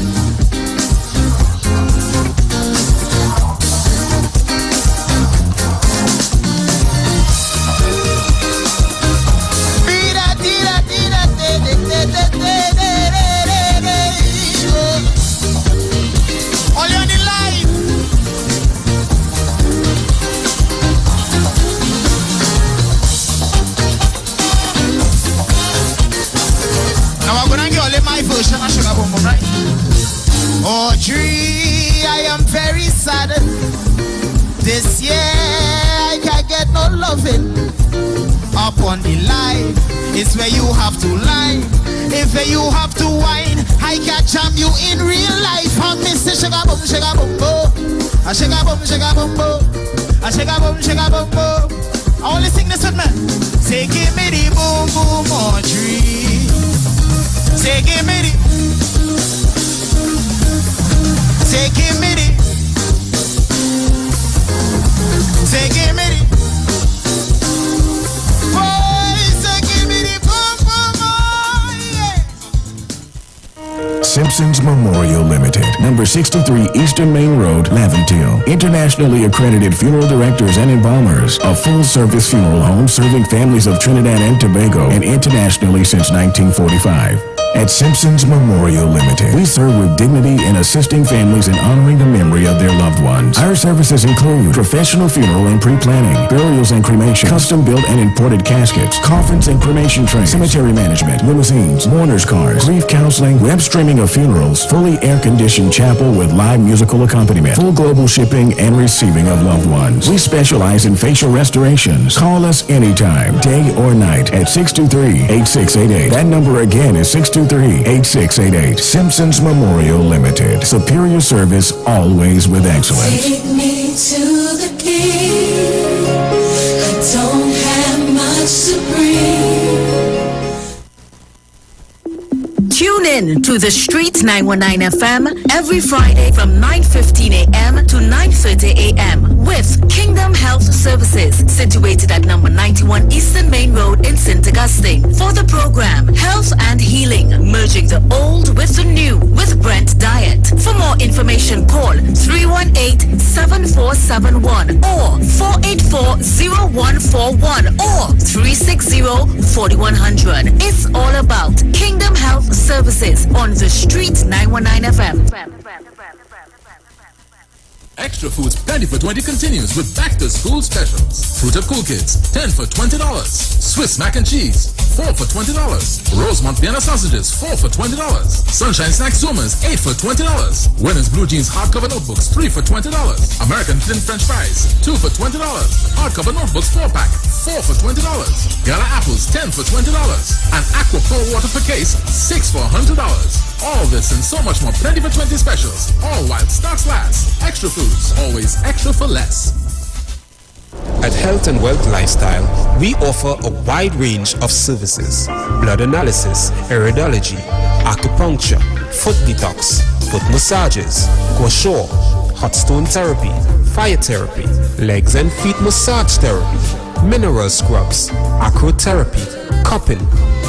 Audrey, I am very sad. This year I can't get no loving. Up on the line, it's where you have to line. If you have to whine, I can jam you in real life. I'm Mr. Sugar Boom, Sugar Boom Boom. A Sugar Boom, Sugar Boom Boom. A Sugar Boom, Sugar Boom Boom. I want to sing this with me. Say give me the boom boom, Audrey. Say give me the. Say give me the. Say give me the. Boy, say give me the boom boom boy, yeah.
Simpsons Memorial Limited, number 63 Eastern Main Road, Laventille. Internationally accredited funeral directors and embalmers. A full-service funeral home serving families of Trinidad and Tobago and internationally since 1945. At Simpsons Memorial Limited, we serve with dignity in assisting families and honoring the memory of their loved ones. Our services include professional funeral and pre-planning, burials and cremation, custom-built and imported caskets, coffins and cremation trays, cemetery management, limousines, mourners cars, grief counseling, web streaming of funerals, fully air-conditioned chapel with live musical accompaniment, full global shipping and receiving of loved ones. We specialize in facial restorations. Call us anytime, day or night, at 623-8688. That number again is 623-8688. Simpsons Memorial Limited. Superior service, always with excellence.
Take me to the king. I don't have much to bring.
Tune in to the Street 919 FM every Friday from 9:15 a.m. to 9:30 a.m. with Kingdom Health Services, situated at number 91 Eastern Main Road in St. Augustine. For the program Health and Healing, merging the old with the new with Brent Diet. For more information, call 318-7471 or 484-0141 or 360-4100. It's all about Kingdom Health Services on the Street 919 FM.
Extra Foods Plenty for 20 continues with back to school specials. Fruit of Cool Kids, 10 for $20. Swiss mac and cheese, 4 for $20. Rosemont Vienna sausages, 4 for $20. Sunshine Snack Zoomers, 8 for $20. Women's Blue Jeans hardcover notebooks, 3 for $20. American Thin French fries, 2 for $20. Hardcover notebooks 4-pack, 4 for $20. Gala apples, 10 for $20. And Aqua Pour water per case, 6 for $100. All this and so much more Plenty for 20 specials, all while stocks last. Extra Foods, always extra for less.
At Health and Wealth Lifestyle, we offer a wide range of services: blood analysis, iridology, acupuncture, foot detox, foot massages, gua sha, hot stone therapy, fire therapy, legs and feet massage therapy, mineral scrubs, acrotherapy, cupping.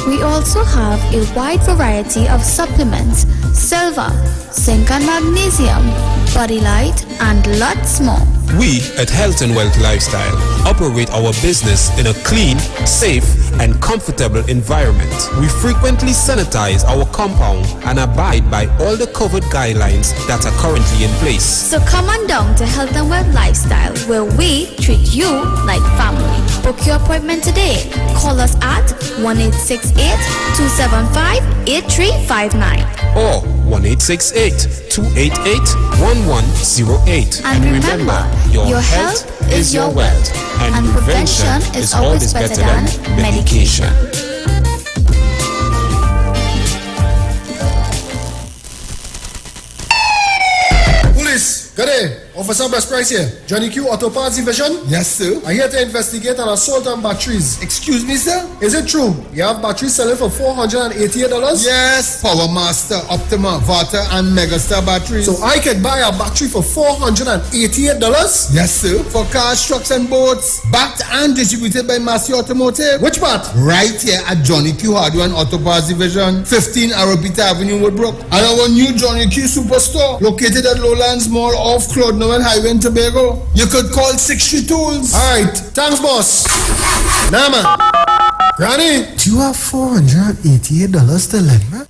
We also have a wide variety of supplements: silver, zinc and magnesium, body light, and lots more.
We at Health and Wealth Lifestyle operate our business in a clean, safe, and comfortable environment. We frequently sanitize our compound and abide by all the COVID guidelines that are currently in place.
So come on down to Health and Wealth Lifestyle, where we treat you like family. Book your appointment today. Call us at 1-868-275-8359.
Or 1-868-288-1108.
And remember, your health is your wealth, and prevention is always better than medication.
Police, good day. Officer Best Price here. Johnny Q Auto Parts Division?
Yes, sir.
I'm here to investigate an assault on batteries.
Excuse me, sir?
Is it true you have batteries selling for $488?
Yes, Power Master, Optima, Vata, and Megastar batteries.
So I can buy a battery for $488?
Yes, sir. For cars, trucks, and boats. Backed and distributed by Massey Automotive.
Which part?
Right here at Johnny Q Hardware and Auto Parts Division, 15 Arrowbita Avenue, Woodbrook. And our new Johnny Q Superstore, located at Lowlands Mall off Claude Noel Highway in Tobago. You could call 6 Tools.
Alright, thanks boss. Nah man. Granny,
Do you have $488 to lend me?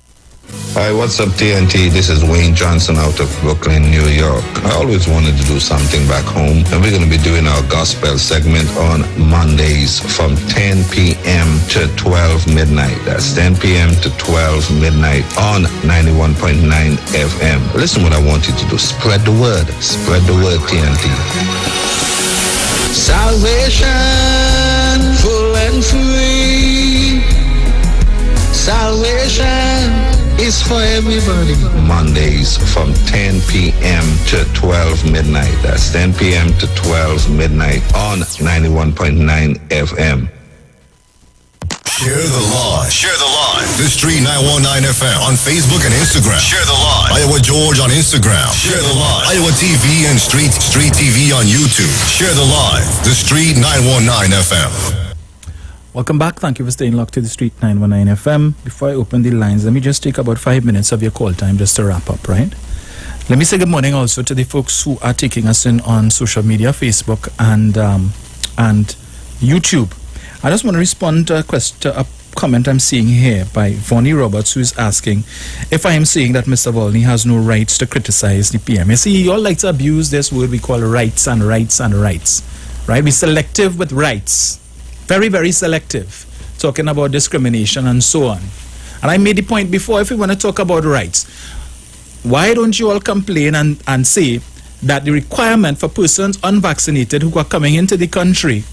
Hi, what's up TNT? This is Wayne Johnson out of Brooklyn, New York. I always wanted to do something back home, and we're going to be doing our gospel segment on Mondays from 10 p.m. to 12 midnight. That's 10 p.m. to 12 midnight on 91.9 FM. Listen what I want you to do. Spread the word. Spread the word, TNT. Salvation, full and free. Salvation is for everybody. Mondays from 10 p.m. to 12 midnight. That's 10 p.m. to 12 midnight on 91.9 FM.
Share the live. Share the live. The Street 919 FM on Facebook and Instagram. Share the live. Iowa George on Instagram. Share the live. Iowa TV and Street TV on YouTube. Share the live. The Street 919 FM.
Welcome back. Thank you for staying locked to the Street 919 FM. Before I open the lines, let me just take about 5 minutes of your call time just to wrap up, right? Let me say good morning also to the folks who are taking us in on social media, Facebook and YouTube. I just want to respond to a comment I'm seeing here by Vonnie Roberts, who is asking if I am saying that Mr. Volney has no rights to criticize the PM. You see, you all like to abuse this word we call rights and rights and rights, right? We're selective with rights. Very, very selective, talking about discrimination and so on. And I made the point before, if we want to talk about rights, why don't you all complain and say that the requirement for persons unvaccinated who are coming into the country,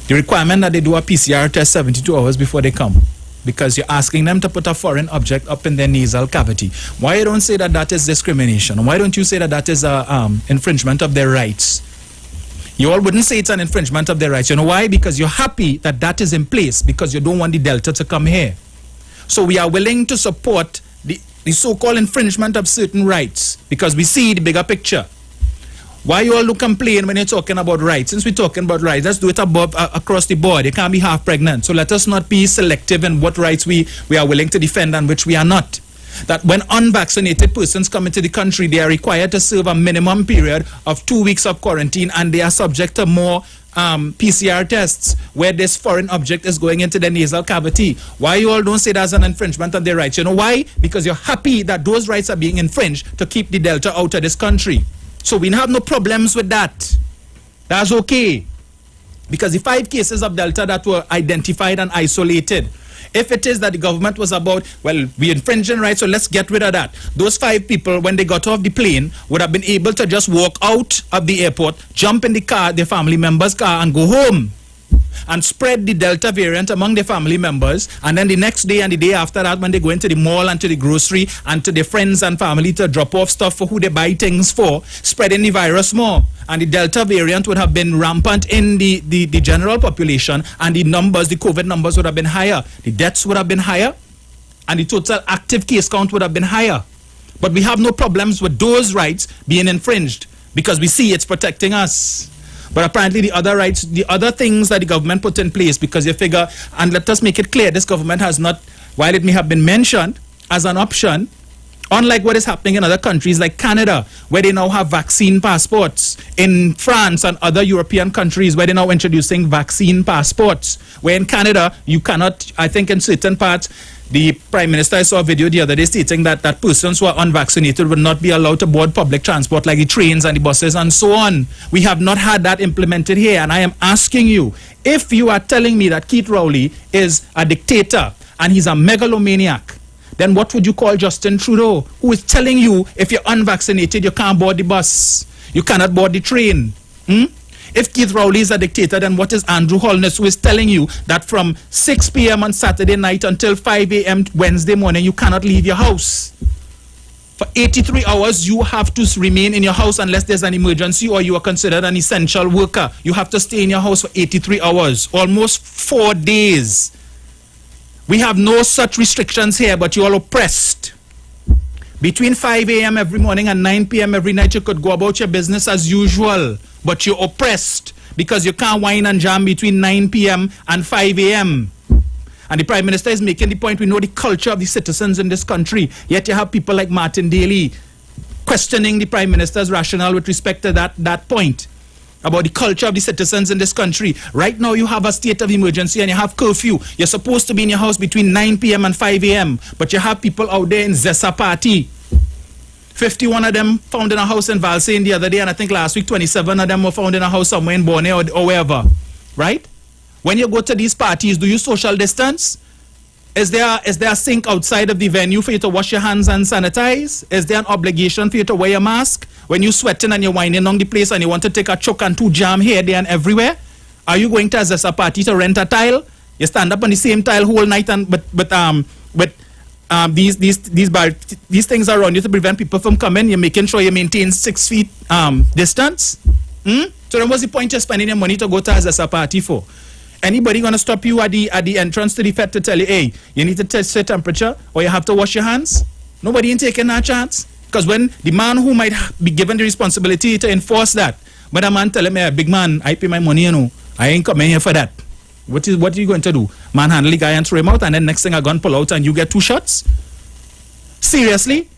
the requirement that they do a PCR test 72 hours before they come, because you're asking them to put a foreign object up in their nasal cavity. Why you don't say that that is discrimination? Why don't you say that that is a infringement of their rights? You all wouldn't say it's an infringement of their rights. You know why? Because you're happy that that is in place, because you don't want the Delta to come here. So we are willing to support the so-called infringement of certain rights, because we see the bigger picture. Why you all do complain when you're talking about rights? Since we're talking about rights, let's do it across the board. You can't be half pregnant. So let us not be selective in what rights we are willing to defend and which we are not. That when unvaccinated persons come into the country, they are required to serve a minimum period of 2 weeks of quarantine, and they are subject to more PCR tests where this foreign object is going into the nasal cavity. Why you all don't say that's an infringement of their rights? You know why? Because you're happy that those rights are being infringed to keep the Delta out of this country. So we have no problems with that. That's okay. Because the 5 cases of Delta that were identified and isolated, if it is that the government was about, well, we're infringing rights, so let's get rid of that. Those 5 people, when they got off the plane, would have been able to just walk out of the airport, jump in the car, their family member's car, and go home. And spread the Delta variant among their family members. And then the next day and the day after that, when they go into the mall and to the grocery and to their friends and family to drop off stuff for who they buy things for, spreading the virus more. And the Delta variant would have been rampant in the general population, and the numbers, the COVID numbers would have been higher. The deaths would have been higher, and the total active case count would have been higher. But we have no problems with those rights being infringed, because we see it's protecting us. But apparently the other rights, the other things that the government put in place, because you figure, and let us make it clear, this government has not, while it may have been mentioned as an option Unlike what is happening in other countries like Canada, where they now have vaccine passports. In France and other European countries, where they're now introducing vaccine passports. Where in Canada, you cannot, I think in certain parts, the Prime Minister, I saw a video the other day stating that persons who are unvaccinated would not be allowed to board public transport like the trains and the buses and so on. We have not had that implemented here. And I am asking you, if you are telling me that Keith Rowley is a dictator and he's a megalomaniac, then what would you call Justin Trudeau, who is telling you if you're unvaccinated, you can't board the bus, you cannot board the train? If Keith Rowley is a dictator, then what is Andrew Holness, who is telling you that from 6 p.m. on Saturday night until 5 a.m. Wednesday morning, you cannot leave your house? For 83 hours, you have to remain in your house unless there's an emergency or you are considered an essential worker. You have to stay in your house for 83 hours, almost 4 days. We have no such restrictions here, but you're all oppressed. Between 5 a.m. every morning and 9 p.m. every night, you could go about your business as usual, but you're oppressed because you can't whine and jam between 9 p.m. and 5 a.m. And the Prime Minister is making the point, we know the culture of the citizens in this country, yet you have people like Martin Daly questioning the Prime Minister's rationale with respect to that point about the culture of the citizens in this country. Right now you have a state of emergency and you have curfew. You're supposed to be in your house between 9 p.m. and 5 a.m. But you have people out there in Zessa Party. 51 of them found in a house in Valsayn the other day, and I think last week 27 of them were found in a house somewhere in Borneo or wherever. Right? When you go to these parties, do you social distance? Is there a sink outside of the venue for you to wash your hands and sanitize? Is there an obligation for you to wear your mask? When you're sweating and you're whining on the place and you want to take a choke and two jam here, there and everywhere? Are you going to as a party to rent a tile? You stand up on the same tile whole night and these things around you to prevent people from coming. You're making sure you maintain 6 feet distance. So then what's the point you're spending your money to go to as a party for? Anybody gonna stop you at the entrance to the fete to tell you, hey, you need to test your temperature or you have to wash your hands? Nobody ain't taking that chance. Because when the man who might be given the responsibility to enforce that, but a man tell him, hey, big man, I pay my money, I ain't coming here for that. What are you going to do? Manhandle the guy and throw him out, and then next thing a gun pull out and you get 2 shots? Seriously?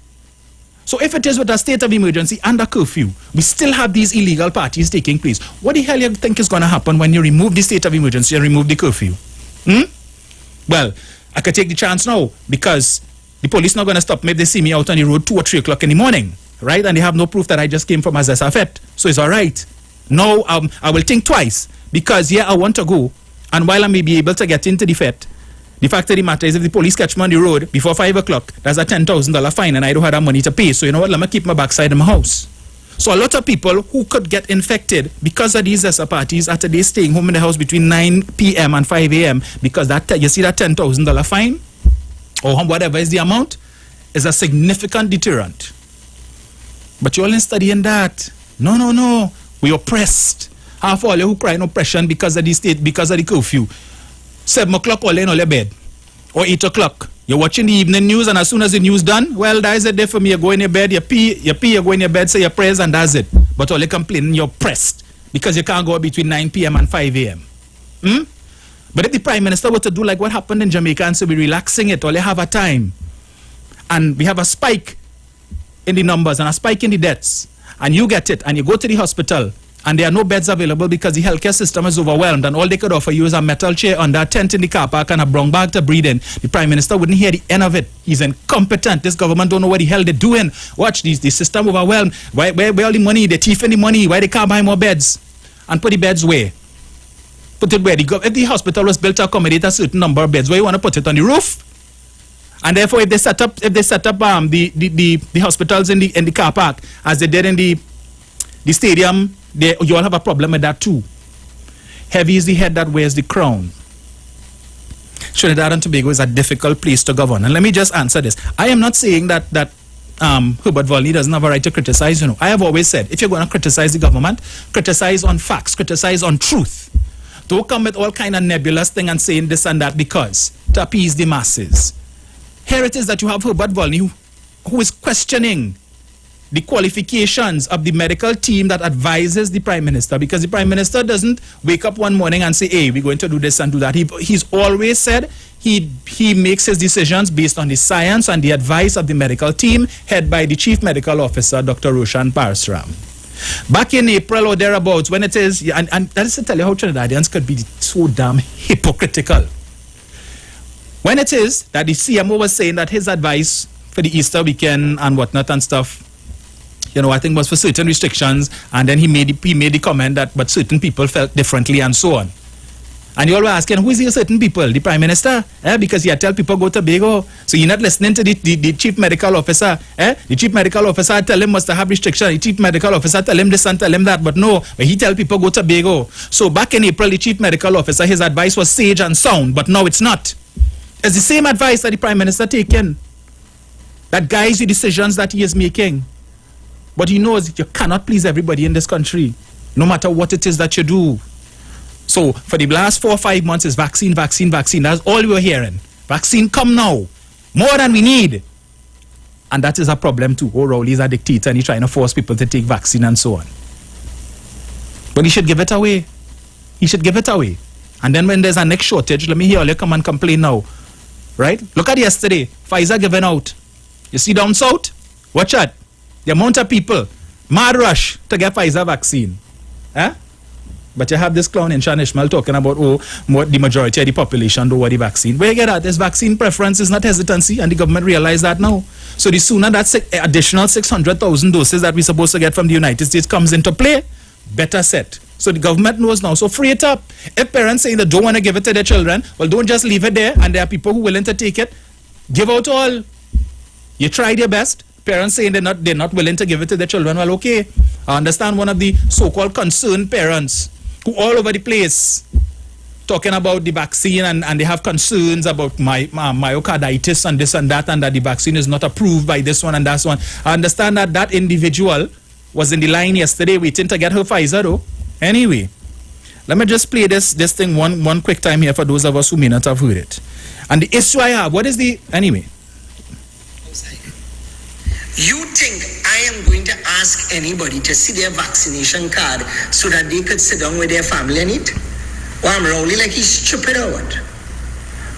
So if it is with a state of emergency and a curfew, we still have these illegal parties taking place. What the hell you think is going to happen when you remove the state of emergency and remove the curfew? Well, I could take the chance now because the police not going to stop me if they see me out on the road 2 or 3 o'clock in the morning, right? And they have no proof that I just came from Azessa Fete. So it's all right. Now I will think twice because, yeah, I want to go. And while I may be able to get into the fete, the fact of the matter is if the police catch me on the road before 5 o'clock, that's a $10,000 fine and I don't have that money to pay. So you know what? Let me keep my backside in my house. So a lot of people who could get infected because of these Zessa parties after they staying home in the house between 9 p.m. and 5 a.m. because you see that $10,000 fine or whatever is the amount is a significant deterrent. But you all ain't studying that. No. We oppressed. Half all you who cry in oppression because of the state, because of the curfew. 7 o'clock all in all your bed. Or 8 o'clock. You're watching the evening news and as soon as the news done, well, that is it there for me. You go in your bed, you pee, you go in your bed, say your prayers and that's it. But all you complaining, you're oppressed because you can't go between 9 p.m. and 5 a.m. But if the Prime Minister were to do like what happened in Jamaica and so we're relaxing it, all you have a time. And we have a spike in the numbers and a spike in the deaths. And you get it and you go to the hospital and there are no beds available because the healthcare system is overwhelmed and all they could offer you is a metal chair under a tent in the car park and a brown bag to breathe in. The Prime Minister wouldn't hear the end of it. He's incompetent. This government don't know what the hell they're doing. Watch the system overwhelmed. Where all the money? They're thieving the money. Why they can't buy more beds? And put the beds where? Put it where? If the hospital was built to accommodate a certain number of beds, where you want to put it? On the roof? And therefore, if they set up the hospitals in the car park as they did in the stadium, you all have a problem with that too. Heavy is the head that wears the crown. Trinidad and Tobago is a difficult place to govern. And let me just answer this. I am not saying that Herbert Volney doesn't have a right to criticize. I have always said, if you're going to criticize the government, criticize on facts, criticize on truth. Don't come with all kind of nebulous thing and saying this and that because to appease the masses. Here it is that you have Herbert Volney who is questioning the qualifications of the medical team that advises the Prime Minister, because the Prime Minister doesn't wake up one morning and say, hey, we're going to do this and do that. He's always said he makes his decisions based on the science and the advice of the medical team, headed by the Chief Medical Officer, Dr. Roshan Parasram. Back in April or thereabouts, when it is, and that is to tell you how Trinidadians could be so damn hypocritical. When it is that the CMO was saying that his advice for the Easter weekend and whatnot and stuff, I think was for certain restrictions, and then he made the comment that but certain people felt differently and so on. And you all were asking, who is these certain people? The Prime Minister? Because he had tell people go to Tobago. So you're not listening to the Chief Medical Officer. The Chief Medical Officer tell him must have restriction. The Chief Medical Officer tell him this and tell him that. But no, but he tell people go to Tobago. So back in April, the Chief Medical Officer, his advice was sage and sound, but now it's not. It's the same advice that the Prime Minister taken that guides the decisions that he is making. But he knows that you cannot please everybody in this country, no matter what it is that you do. So for the last 4 or 5 months, it's vaccine, vaccine, vaccine. That's all we're hearing. Vaccine come now. More than we need. And that is a problem too. Oh, Rowley's a dictator and he's trying to force people to take vaccine and so on. But he should give it away. He should give it away. And then when there's a next shortage, let me hear all you come and complain now. Right? Look at yesterday. Pfizer giving out. You see down south? Watch out. The amount of people, mad rush to get Pfizer vaccine. But you have this clown in Shan Ishmael talking about, the majority of the population don't want the vaccine. Where you get that? There's vaccine preference, is not hesitancy, and the government realize that now. So the sooner that additional 600,000 doses that we're supposed to get from the United States comes into play, better set. So the government knows now. So free it up. If parents say they don't want to give it to their children, well, don't just leave it there, and there are people who are willing to take it. Give out all. You tried your best. Parents saying they're not willing to give it to their children. Well, okay. I understand one of the so-called concerned parents who all over the place talking about the vaccine and they have concerns about myocarditis and this and that the vaccine is not approved by this one and that one. I understand that individual was in the line yesterday waiting to get her Pfizer though. Anyway, let me just play this thing one quick time here for those of us who may not have heard it. And the issue I have, anyway.
You think I am going to ask anybody to see their vaccination card so that they could sit down with their family and eat? Well, I'm Rowley like he's stupid or what?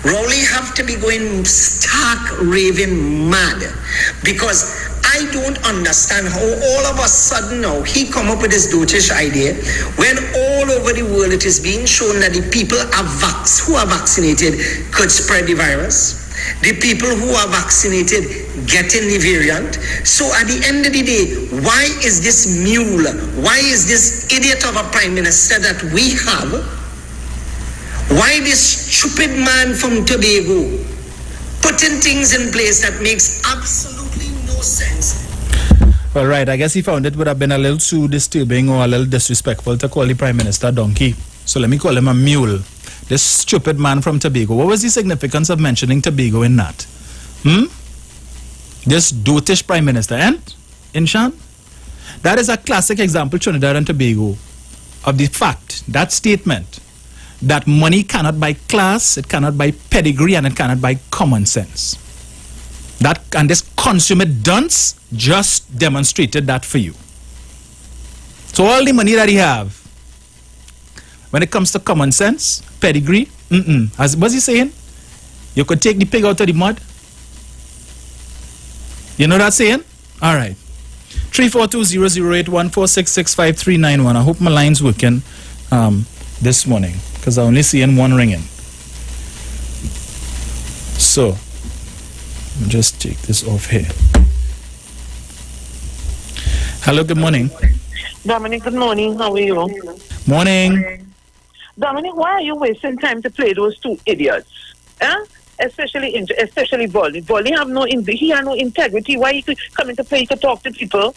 Rowley have to be going stark raving mad because I don't understand how all of a sudden now he come up with this dotish idea when all over the world it is being shown that the people who are vaccinated could spread the virus. The people who are vaccinated getting the variant. So at the end of the day, why is this mule, why is this idiot of a prime minister that we have, why this stupid man from Tobago putting things in place that makes absolutely no sense?
All right, I guess he found it would have been a little too disturbing or a little disrespectful to call the Prime Minister donkey. So let me call him a mule. This stupid man from Tobago. What was the significance of mentioning Tobago in that? This dotish Prime Minister. And, Inshan? That is a classic example, Trinidad and Tobago, of the fact, that statement, that money cannot buy class, it cannot buy pedigree, and it cannot buy common sense. And this consummate dunce just demonstrated that for you. So all the money that he have, when it comes to common sense, pedigree, as what's he saying? You could take the pig out of the mud. You know that saying? All right. 342-008-146-65391. I hope my line's working this morning because I only seeing one ringing. So, let me just take this off here. Hello, good morning.
Dominic, good morning. How are you?
Morning.
Dominic, why are you wasting time to play those two idiots? Especially Bolly. Bolly have no integrity. Why he coming to play to talk to people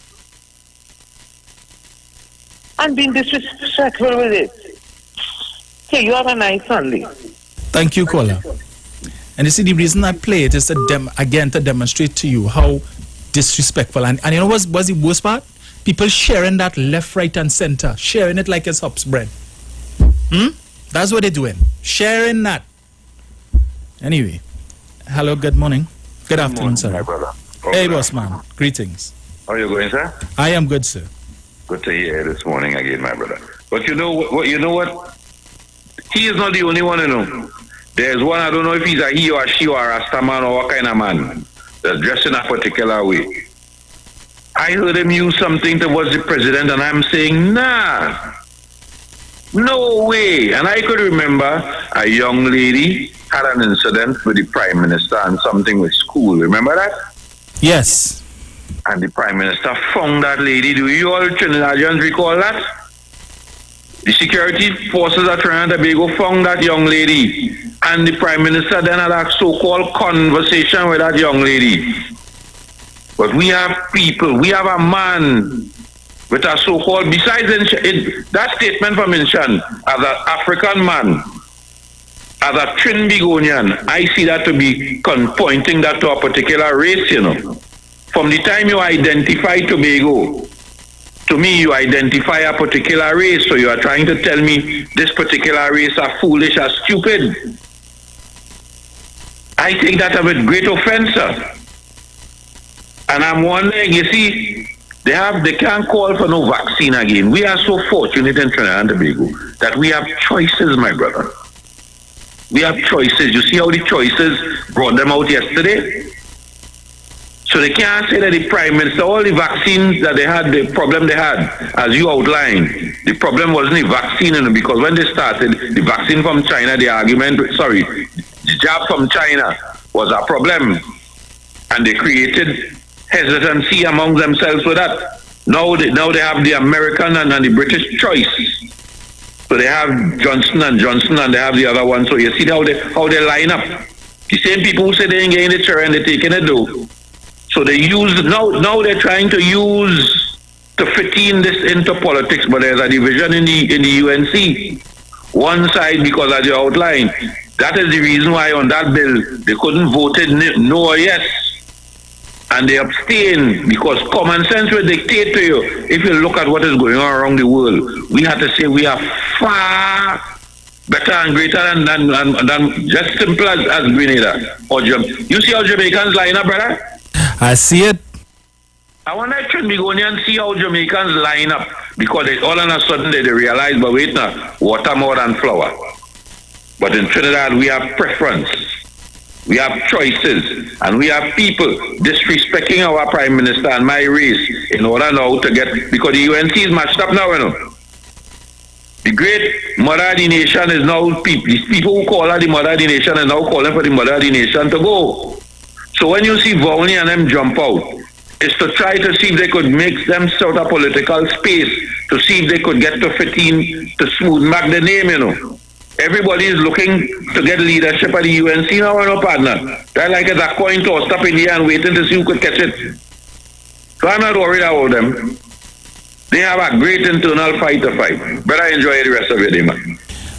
and being disrespectful with it? Okay, you have a nice Sunday.
Thank you, caller. And you see, the reason I play it is to demonstrate to you how disrespectful. And you know what's the worst part? People sharing that left, right, and center, sharing it like it's hops bread. That's what they're doing. Sharing that. Anyway, hello, good morning. Good afternoon, sir.
My brother.
Hey, boss man. Greetings.
How are you going, sir?
I am good, sir.
Good to hear this morning again, my brother. But you know what? He is not the only one, you know. There's one, I don't know if he's a he or a she or a Rasta man or what kind of man that's dressed in a particular way. I heard him use something towards the president, and I'm saying, nah, no way. And I could remember a young lady had an incident with the prime minister and something with school. Remember that?
Yes.
And the prime minister found that lady. Do you all Trinidadians recall that? The security forces at Trinidad and Tobago found that young lady. And the prime minister then had a so-called conversation with that young lady. But we have people, we have a man with a so-called, besides that statement from Inshan, as an African man, as a Trinbagonian, I see that to be pointing that to a particular race, you know. From the time you identify Tobago, to me, you identify a particular race, so you are trying to tell me this particular race are foolish or stupid. I take that with great offense, sir. And I'm wondering, you see, they can't call for no vaccine again. We are so fortunate in Trinidad and Tobago that we have choices, my brother. We have choices. You see how the choices brought them out yesterday? So they can't say that the Prime Minister, all the vaccines that they had, the problem they had, as you outlined, the problem wasn't the vaccine, because when they started, the vaccine from China, the jab from China was a problem. And they created hesitancy among themselves with that. Now they have the American and the British choice. So they have Johnson & Johnson and they have the other one. So you see how they line up. The same people who say they ain't getting the chair and they're taking it though. So they use, now they're trying to use to fit in this into politics, but there's a division in the UNC. One side, because as you outlined, that is the reason why on that bill they couldn't vote it no or yes. And they abstain because common sense will dictate to you. If you look at what is going on around the world, we have to say we are far better and greater than just simple as Grenada. You see how Jamaicans line up, brother?
I see it.
I wonder if Trinbagonians see how Jamaicans line up, because all of a sudden they realize, but wait now, water more than flour. But in Trinidad we have preference. We have choices, and we have people disrespecting our Prime Minister and my race in order now to get, because the UNC is matched up now, you know. The great mother of the nation is now, these people who call her the mother of the nation are now calling for the mother of the nation to go. So when you see Volney and them jump out, it's to try to see if they could make them sort of political space, to see if they could get to 15, to smooth back the name, you know. Everybody is looking to get leadership at the UNC now, no partner. They're like a coin tossed up in the air and waiting to see who could catch it. So I'm not worried about them. They have a great internal fight to fight. But I enjoy the rest of your day, man.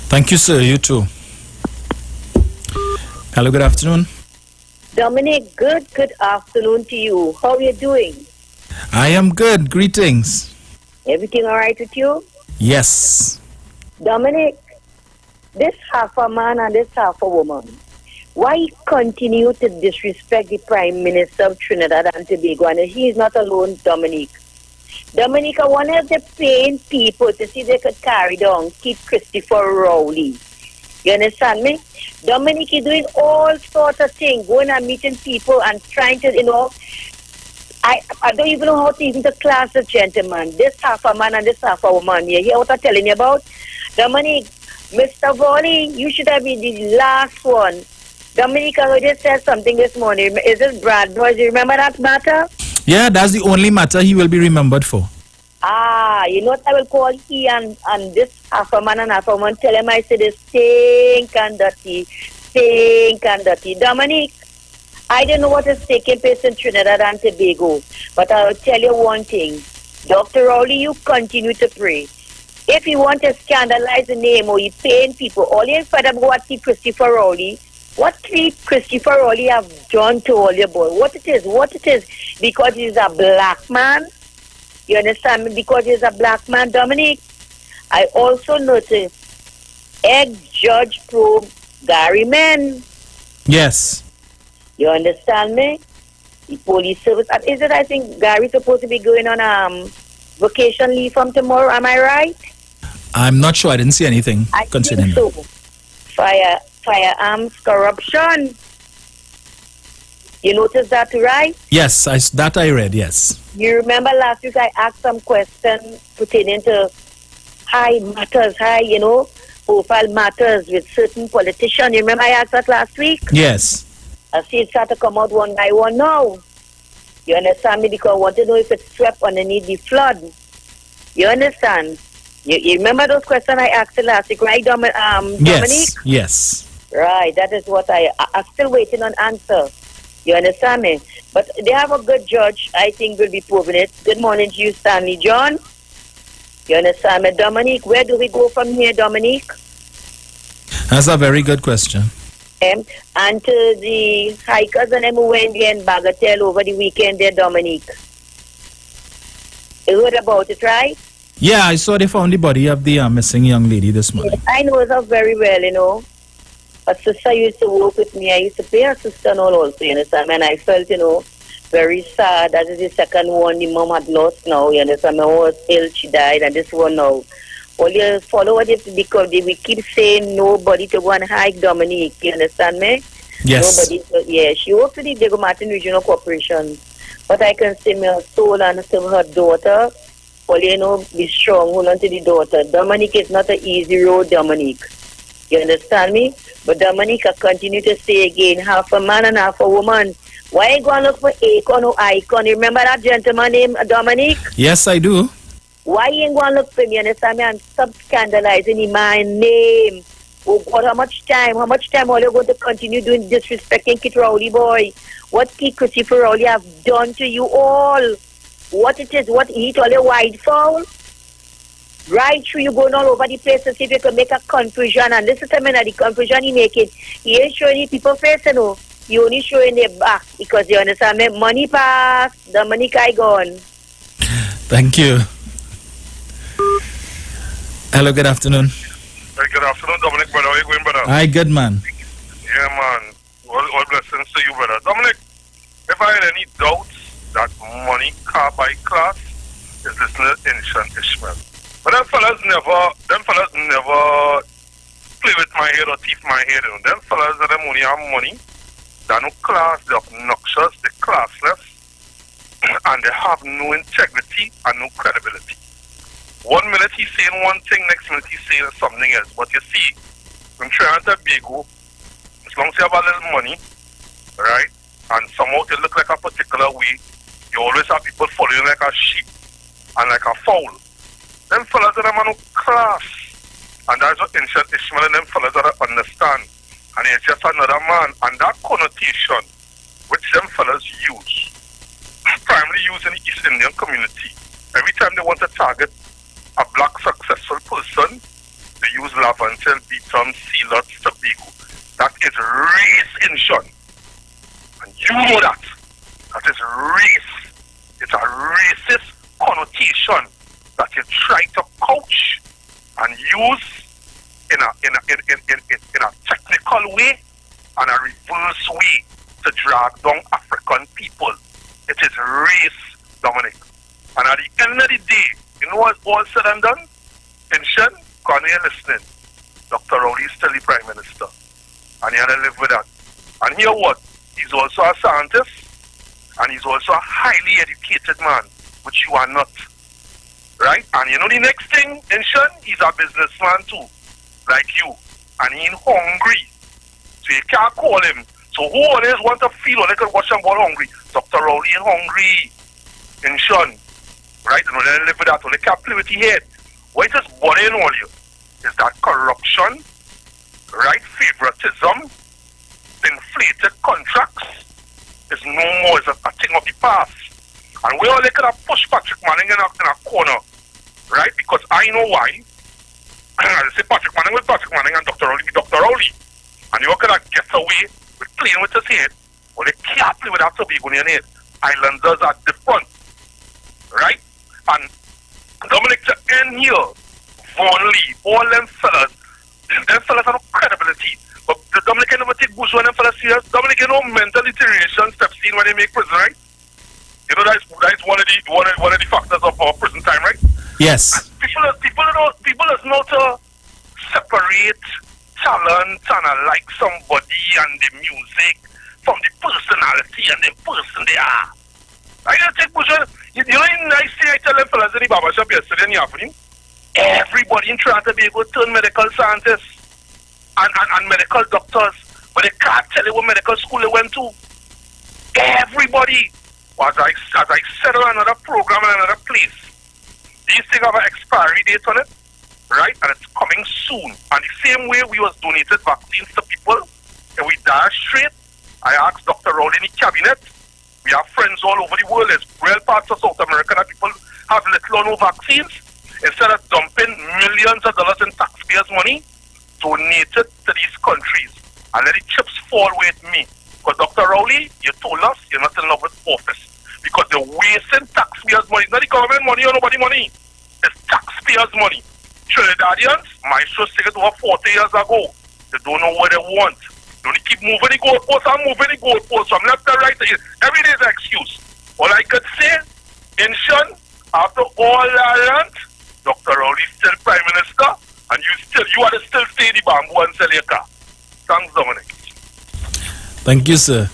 Thank you, sir. You too. Hello, good afternoon.
Dominic, good afternoon to you. How are you doing?
I am good. Greetings.
Everything all right with you?
Yes.
Dominic, this half a man and this half a woman, why continue to disrespect the Prime Minister of Trinidad and Tobago? And he is not alone, Dominic. Dominic, I wanted to paying people to see if they could carry down, keep Christopher Rowley. You understand me? Dominic is doing all sorts of things, going and meeting people and trying to, I don't even know how to even to class the gentleman. This half a man and this half a woman. You hear what I'm telling you about? Dominic, Mr. Rowley, you should have been the last one. Dominic, I just said something this morning. Is it Brad Boys? You remember that matter?
Yeah, that's the only matter he will be remembered for.
You know what I will call he and this half a man and half a woman, tell him I said stink and dirty. Dominic, I don't know what is taking place in Trinidad and Tobago, but I'll tell you one thing. Dr. Rowley, you continue to pray. If you want to scandalize the name or you paying people, all you fed up what the Christopher Rowley, what Christopher Rowley have done to all your boy? What it is, because he's a black man. You understand me? Because he's a black man, Dominic. I also noticed ex-judge probe Gary Mann.
Yes.
You understand me? the police service. And is it, I think, Gary's supposed to be going on vacation leave from tomorrow, am I right?
I'm not sure. I didn't see anything concerning
think so. Firearms corruption. You noticed that, right?
Yes, that I read, yes.
You remember last week I asked some questions pertaining to high, profile matters with certain politicians. You remember I asked that last week?
Yes.
I see it start to come out one by one now. You understand me? Because I want to know if it's swept underneath the flood. You understand? You remember those questions I asked you last week, right, Dominique?
Yes.
Right, that is what I'm still waiting on answer. You understand me? But they have a good judge, I think, will be proving it. Good morning to you, Stanley John. You understand me? Dominique, where do we go from here, Dominique?
That's a very good question.
And to the hikers and them who went there in Bagatelle over the weekend there, Dominique. You heard about it, right?
Yeah, I saw they found the body of the missing young lady this morning.
Yes, I know her very well, Her sister used to work with me. I used to pay her sister and all also, you understand? And I felt, very sad. That is the second one the mom had lost now, you understand? My mom was ill, she died, and this one now. All you follow what it because we keep saying nobody to go and hike, Dominique, you understand me?
Yes.
Nobody, she works with the Diego Martin Regional Corporation. But I can say my soul and to her daughter, be strong, hold on to the daughter. Dominique is not an easy road, Dominique. You understand me? But Dominique, I continue to say again, half a man and half a woman. Why you going to look for Akon or Icon? You remember that gentleman named Dominique?
Yes, I do.
Why you ain't going to look for me, understand me, and stop scandalizing in my name? Oh God, how much time are you going to continue doing disrespecting Kit Rowley, boy? What Kit Christopher Rowley have done to you all? What it is, what he eat all your wide fowl? Right through you going all over the place to see if you can make a confusion. And listen to me now, the confusion he make it. He ain't showing the people face, He only showing their back because you understand me. Money pass, the money guy gone.
Thank you. Hello, good afternoon.
Hey, good afternoon, Dominic, brother. How you going, brother?
Hi, good man.
Yeah, man. All blessings to you, brother. Dominic, if I had any doubts that money car by class is listening to ancient Ishmael. But them fellas never play with my head or thief my head. Them fellas that them only have money, they're no class, they're obnoxious, they're classless, and they have no integrity and no credibility. 1 minute he's saying one thing, next minute he's saying something else. But you see, when Trinidad and Tobago, as long as you have a little money, right, and somehow you look like a particular way, you always have people following like a sheep and like a fowl. Them fellas that have no class. And that's what ancient Ishmael and them fellas that understand. And it's just another man. And that connotation which them fellas use, primarily used in the East Indian community, every time they want to target a black successful person, they use Lavantel, Beaton, Sealots, Tobago. That is race in Sean. And you know that. That is race. It's a racist connotation that you try to couch and use in a technical way and a reverse way to drag down African people. It is race, Dominic. And at the end of the day, you know what's all said and done? Pension, because you're listening. Dr. Rowley is still the Prime Minister. And you have to live with that. And here what? He's also a scientist. And he's also a highly educated man, which you are not. Right? And you know the next thing, Pension? He's a businessman too. Like you. And he's hungry. So you can't call him. So who always want to feel or they can watch them all hungry? Dr. Rowley is hungry. Pension. Right? And they live with that. So they can't play with the head. What is bothering all you is that corruption, right? Favoritism, inflated contracts is no more, is a thing of the past. And we all kind of push Patrick Manning in a corner, right? Because I know why. I say Patrick Manning with Patrick Manning and Dr. Rowley with Dr. Rowley. And you all kind of get away with playing with his head. Well, they can't play with that Tobago in head. Islanders are different, right? And Dominic, to end here, Vaughan Lee, all them fellas have no credibility possibility. But the Dominican never take bourgeois and fellas serious. Dominican no mental deterioration steps in when they make prison, right? You know that's one of the factors of our prison time, right?
Yes.
People does know to separate talent and like somebody and the music from the personality and the person they are. I don't take bourgeois. You know, I tell them fellas in the barbershop yesterday in the afternoon, everybody in Toronto be able to turn medical scientists and medical doctors, but they can't tell you what medical school they went to. Everybody, as I said on another program in another place, these things have an expiry date on it, right? And it's coming soon. And the same way we was donated vaccines to people, and we die straight. I asked Dr. Rowley in the cabinet. We have friends all over the world. There's real parts of South America that people have little or no vaccines. Instead of dumping millions of dollars in taxpayers' money, donate it to these countries and let the chips fall with me. Because Dr. Rowley, you told us you're not in love with office. Because they're wasting taxpayers' money. It's not the government money or nobody money. It's taxpayers' money. Trinidadians, my show said it over 40 years ago. They don't know what they want. They only keep moving the goalposts and moving the goalposts from left to right. Every day is an excuse. All I could say, in Shun, after all that, Dr. Rowley is still Prime Minister, and you are still stay the bamboo and sell your car. Thanks, Dominic.
Thank you, sir.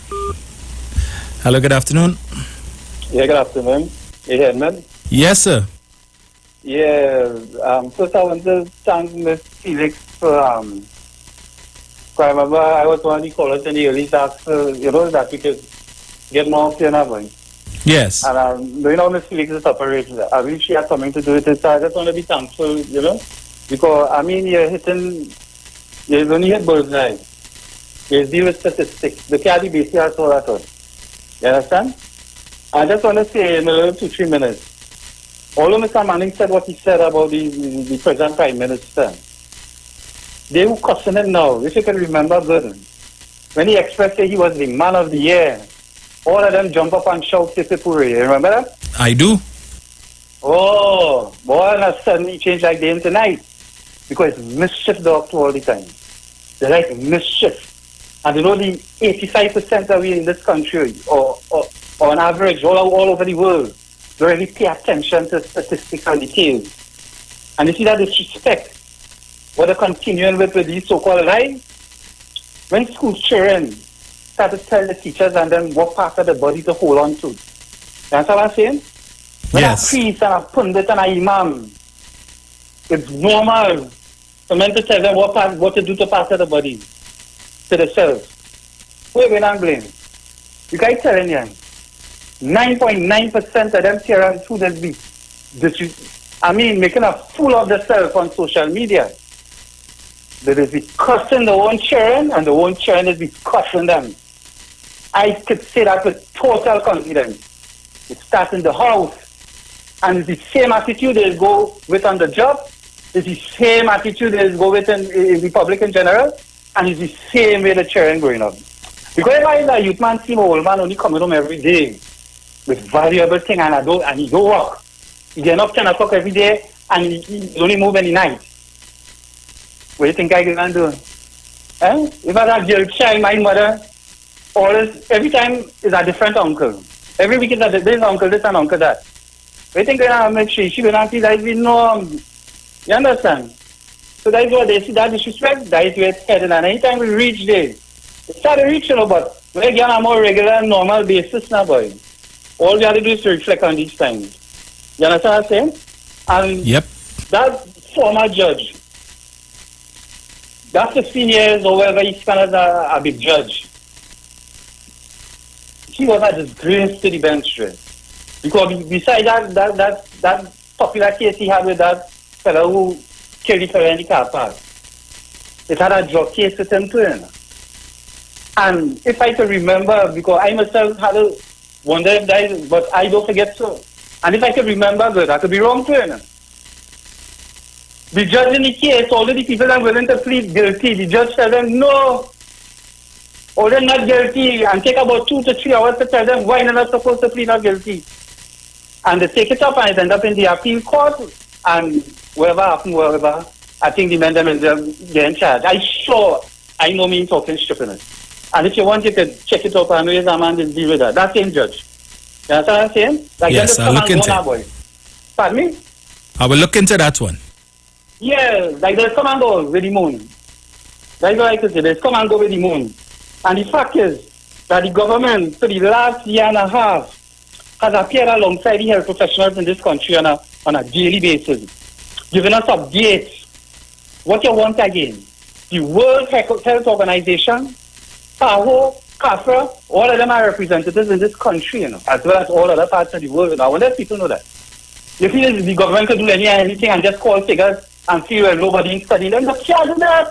Hello, good afternoon.
Yeah, good afternoon. You hear me?
Yes, sir.
Yeah, first I want to thank Ms. Felix for, I remember I was one of the callers in the early days, that we could get more of your voice.
Yes.
And Ms. Felix is operator. I wish she had something to do with it, so I just want to be thankful, because, you only hit bullseye. You deal with statistics. The carry basically has all that on. You understand? I just want to say in a little 2-3 minutes, although Mr. Manning said what he said about the present Prime Minister, they will question it now. If you can remember good, when he expressed that he was the man of the year, all of them jump up and shout Sipipuri. You remember that?
I do.
Oh, boy, and suddenly changed like day and tonight. Because mischief they're up to all the time. They like mischief. And the 85% that we in this country, or on average, all over the world, don't really pay attention to statistics and details. And you see that disrespect, what they're continuing with these so-called lies. When school children start to tell the teachers and then what part of the body to hold on to. You understand what I'm saying? When a priest and a pundit and a imam, it's normal for men to tell them what to do to part of the body, to themselves. Wait, we're not blaming. You guys telling you, 9.9% of them Syrian students making a fool of themselves on social media. They be cussing their own children, and their own children is be cussing them. I could say that with total confidence. It starts in the house, and it's the same attitude they go with on the job. It's the same attitude they go with in the public in general, and it's the same way the children growing up. Because if I a youth man see my old man only coming home every day with valuable thing and he don't work. He get up 10 o'clock every day and he only move in the night. What do you think I can do? If I have a child, my mother, every time is a different uncle. Every week is a different uncle, this and uncle that. What do you think I make sure she will not see that is norm? You understand? So that is what they see, that disrespect, that is where it's headed. And anytime we reach there, it's not a reach, but we're getting a more regular, normal basis now, boy. All we have to do is to reflect on these times. You understand what I'm saying? And that former judge, that 15 years or whatever he spent as a big judge, he was a disgrace to the bench. Because besides that popular case he had with that fellow who killed the fellow in the car park, it had a drug case with him too. And if I can remember, because I myself had a wonder if that is, but I don't forget so. And if I can remember good, I could be wrong too. The judge in the case, all of the people that are willing to plead guilty, the judge tell them no, or they're not guilty, and take about 2 to 3 hours to tell them why they're not supposed to plead not guilty. And they take it up and it ends up in the appeal court, and whatever happened, I think the men them is in charge. I saw I know me talking stupidness. And if you want, you can check it up and raise a man to deal with that. That same judge. You understand what I'm saying? Like,
Yes, I'll look into it.
boy. Pardon me?
I will look into that one.
Yeah, like there's come and go with the moon. That's what I could say. There's come and go with the moon. And the fact is that the government, for the last year and a half, has appeared alongside the health professionals in this country on a daily basis, giving us updates. What you want again? The World Health Organization, PAHO, CAFRA, all of them are representatives in this country, as well as all other parts of the world. I wonder if people know that. You feel the government could do anything and just call figures and feel well nobody is studying them? But can't do that.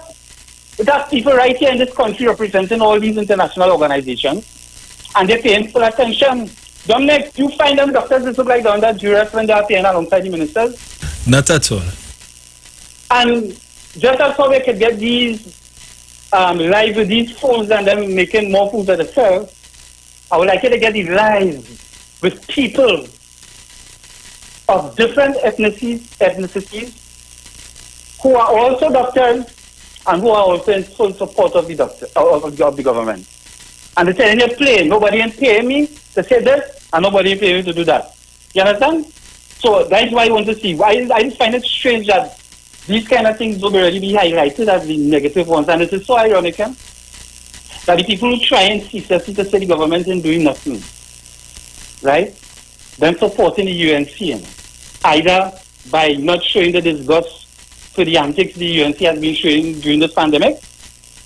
It has people right here in this country representing all these international organizations, and they're paying full attention. Dominic, you find them doctors that look like they're under duress when they are paying alongside the ministers?
Not at all.
And just as how they could get these live with these fools and them making more fools of themselves, I would like you to get these live with people of different ethnicities who are also doctors and who are also in full support of the of the government. And they're telling you plain, nobody ain't paying me to say this and nobody ain't paying me to do that. You understand? So that's why I want to see. I just find it strange that these kind of things don't really be highlighted as the negative ones. And it is so ironic that the people who try and ceaselessly to say the government is doing nothing, right? Them supporting the UNC, either by not showing the disgust for the antics the UNC has been showing during this pandemic,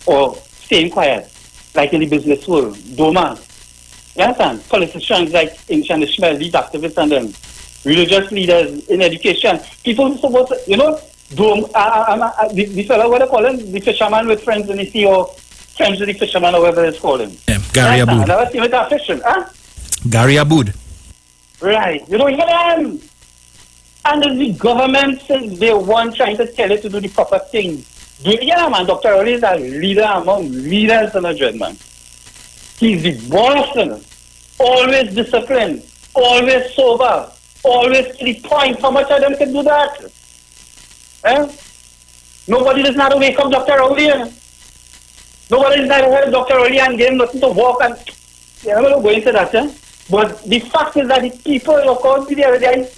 or staying quiet, like in the business world, DOMA. You understand? Politicians like Inch and Ishmael, these activists and them, religious leaders in education, people who support, the fellow, what they call him, the fisherman with friends in the sea, or friends with the fisherman, or whatever it's called him.
Yeah, Gary Aboud.
I never seen with that fishing, huh?
Gary Aboud.
Right. You don't hear them. And the government says they want trying to tell it to do the proper thing. Yeah, man, Dr. Oli is a leader among leaders in the German. He's the boss, always disciplined, always sober, always to the point. How much of them can do that? Nobody does not wake up Dr. Oli. Nobody does not help Dr. Oli and give him nothing to walk and... I'm not going into that, But the fact is that the people, of course,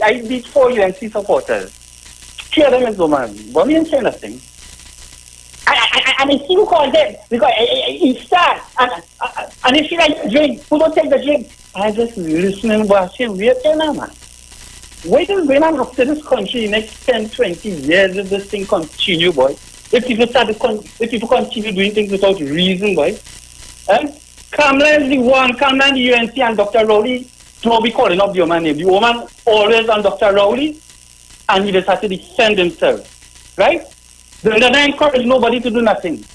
I beat 4 UNC supporters. 3 of them is women. But we didn't say nothing. And I see who called them because he starts. And if she like to drink, who don't take the drink? I just listening watching. We're telling man. Why does going on after this country in the next 10, 20 years if this thing continue, boy? If people continue doing things without reason, boy? Kamla is the one, Kamla the UNC and Dr. Rowley don't be calling up the woman name. The woman always on Dr. Rowley and he just has to defend himself. Right? They don't encourage nobody to do nothing.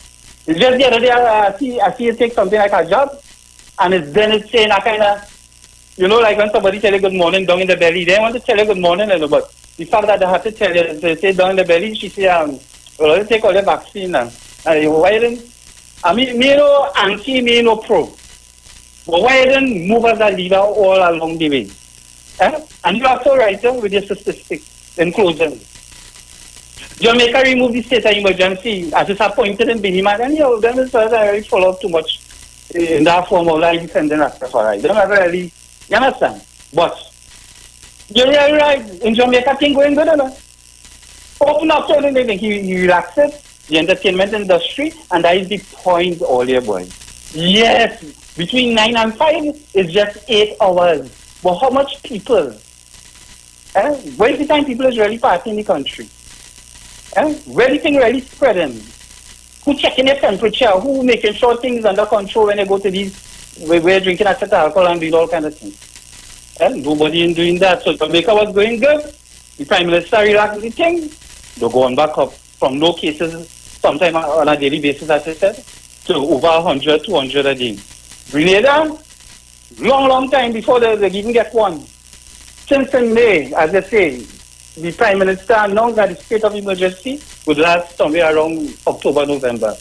It's just the other day I see you take something like a job and it's saying a kind of, like when somebody tell you good morning down in the belly, they want to tell you good morning, but the fact that they have to tell you, they say down in the belly, she say, well, take all the vaccine now. Why didn't me no anti, me no pro. But why didn't move as a leader all along the way? And you are so right with your statistics in closing. Jamaica removed the state of emergency as it's appointed in Binima, and them is really follow up too much in that form of like defending Rastafari. They don't really, you understand? But you're right. In Jamaica, thing going good, open up to everything. He relaxes the entertainment industry, and that is the point all here, boy. Yes, between 9 and 5 is just 8 hours. But how much people? Where is the time people is really partying in the country? Where the thing really spreading? Who checking their temperature? Who making sure things under control when they go to these, where drinking at alcohol and doing all kind of things? Nobody in doing that. So Jamaica was going good. The Prime Minister relaxed the thing. They're going back up from no cases, sometime on a daily basis, as I said, to over 100, 200 a day. Grenada, long time before they even get one. Since in May, as I say, the Prime Minister announced that the state of emergency would last somewhere around October, November.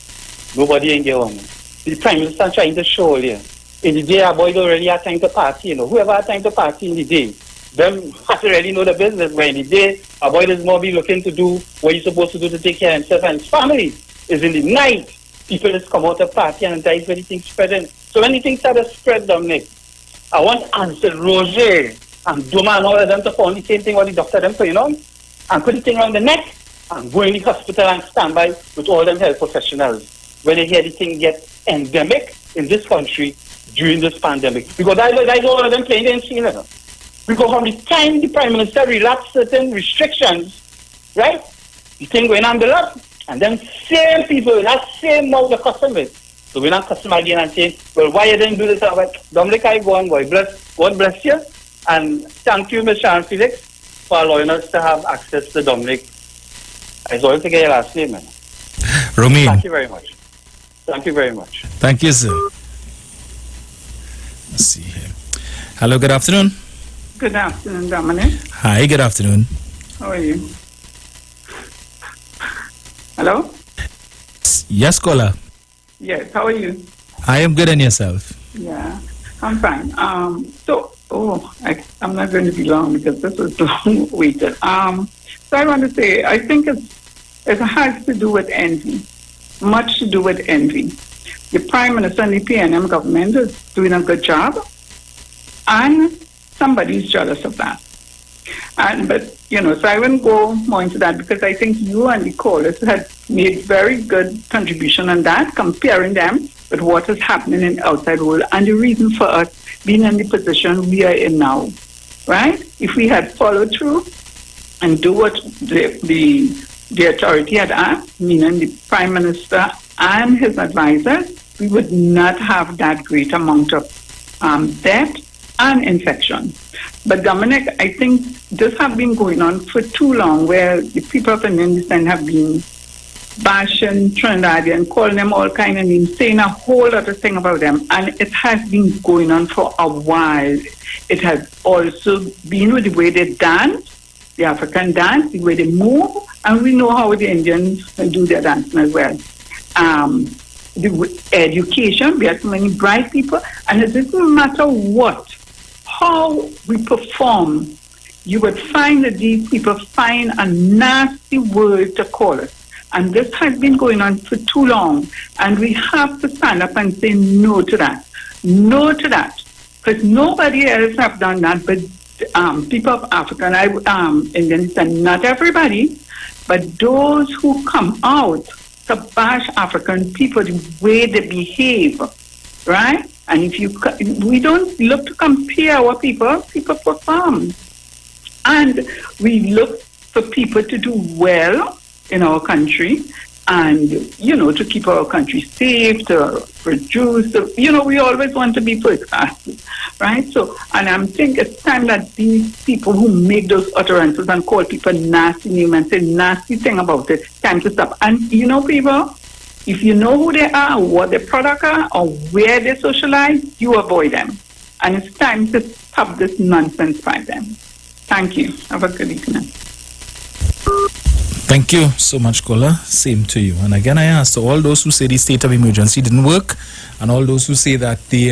Nobody ain't get on. The Prime Minister trying to show here. In the day, a boy don't really have time to party, Whoever has time to party in the day, them have to really know the business. But in the day, a boy is more be looking to do what he's supposed to do to take care of himself and his family. Is in the night people just come out of party and that's where the thing spreading. So when the things start to spread, Dominic, I want Ansel, Roger, and Duma and all of them to find the same thing what the doctor them putting on and put the thing around the neck and go in the hospital and stand by with all them health professionals when they hear the thing get endemic in this country during this pandemic. Because that's all of them playing in scene. Because from the time the Prime Minister relaxed certain restrictions, right, the thing going on the lot, and then same people, that same mouth of customers. So we're not customer again and saying, well, why you didn't do this? I'm like, Dominic, I go on, boy. God bless you. And thank you, Mr. Sharon Felix, for allowing us to have access to Dominic. I always forget your last name, man.
Romain.
Thank you very much. Thank you very much.
Thank you, sir. Let's see here. Hello, good afternoon.
Good afternoon, Dominic.
Hi, good afternoon.
How are you? Hello?
Yes, caller.
Yes, how are you?
I am good, and yourself?
Yeah, I'm fine. I'm not going to be long because this was long waited. So I want to say, I think it has to do with envy, much to do with envy. The Prime Minister and the PNM government is doing a good job, and somebody's jealous of that. So I wouldn't go more into that because I think you and the callers had made very good contribution on that, comparing them with what is happening in the outside world and the reason for us being in the position we are in now, right? If we had followed through and do what the authority had asked, meaning the Prime Minister and his advisors, we would not have that great amount of death and infection. But Dominic, I think this has been going on for too long, where the people of Indian descent have been bashing Trinidadian, calling them all kind of names, saying a whole lot of things about them, and it has been going on for a while. It has also been with the way they dance, the African dance, the way they move, and we know how the Indians do their dancing as well. The education, we have so many bright people, and it doesn't matter how we perform, you would find that these people find a nasty word to call us. And this has been going on for too long. And we have to stand up and say no to that. No to that. Because nobody else have done that but people of Africa and Indians, and not everybody, but those who come out to bash African people the way they behave, right? And we don't look to compare what people perform. And we look for people to do well in our country and, to keep our country safe, to produce. We always want to be first class, right? So, and I'm thinking it's time that these people who make those utterances and call people nasty names and say nasty thing about it, time to stop. And, people, if you know who they are, what their product are, or where they socialize, you avoid them. And it's time to stop this nonsense by them. Thank you. Have a good evening.
Thank you so much, caller. Same to you. And again, I ask to all those who say the state of emergency didn't work, and all those who say that the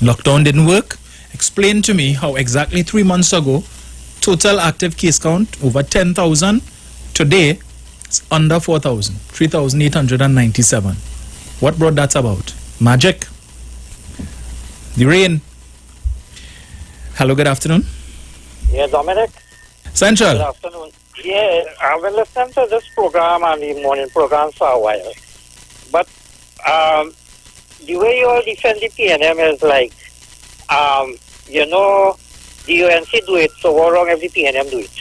lockdown didn't work, explain to me how exactly 3 months ago, total active case count over 10,000. Today, it's under 4,000, 3,897. What brought that about? Magic? The rain? Hello, good afternoon.
Yeah, Dominic.
Central.
Good afternoon. Yeah, I've been listening to this program and the morning program for a while. But the way you all defend the PNM is like, the UNC do it, so what wrong if the PNM do it?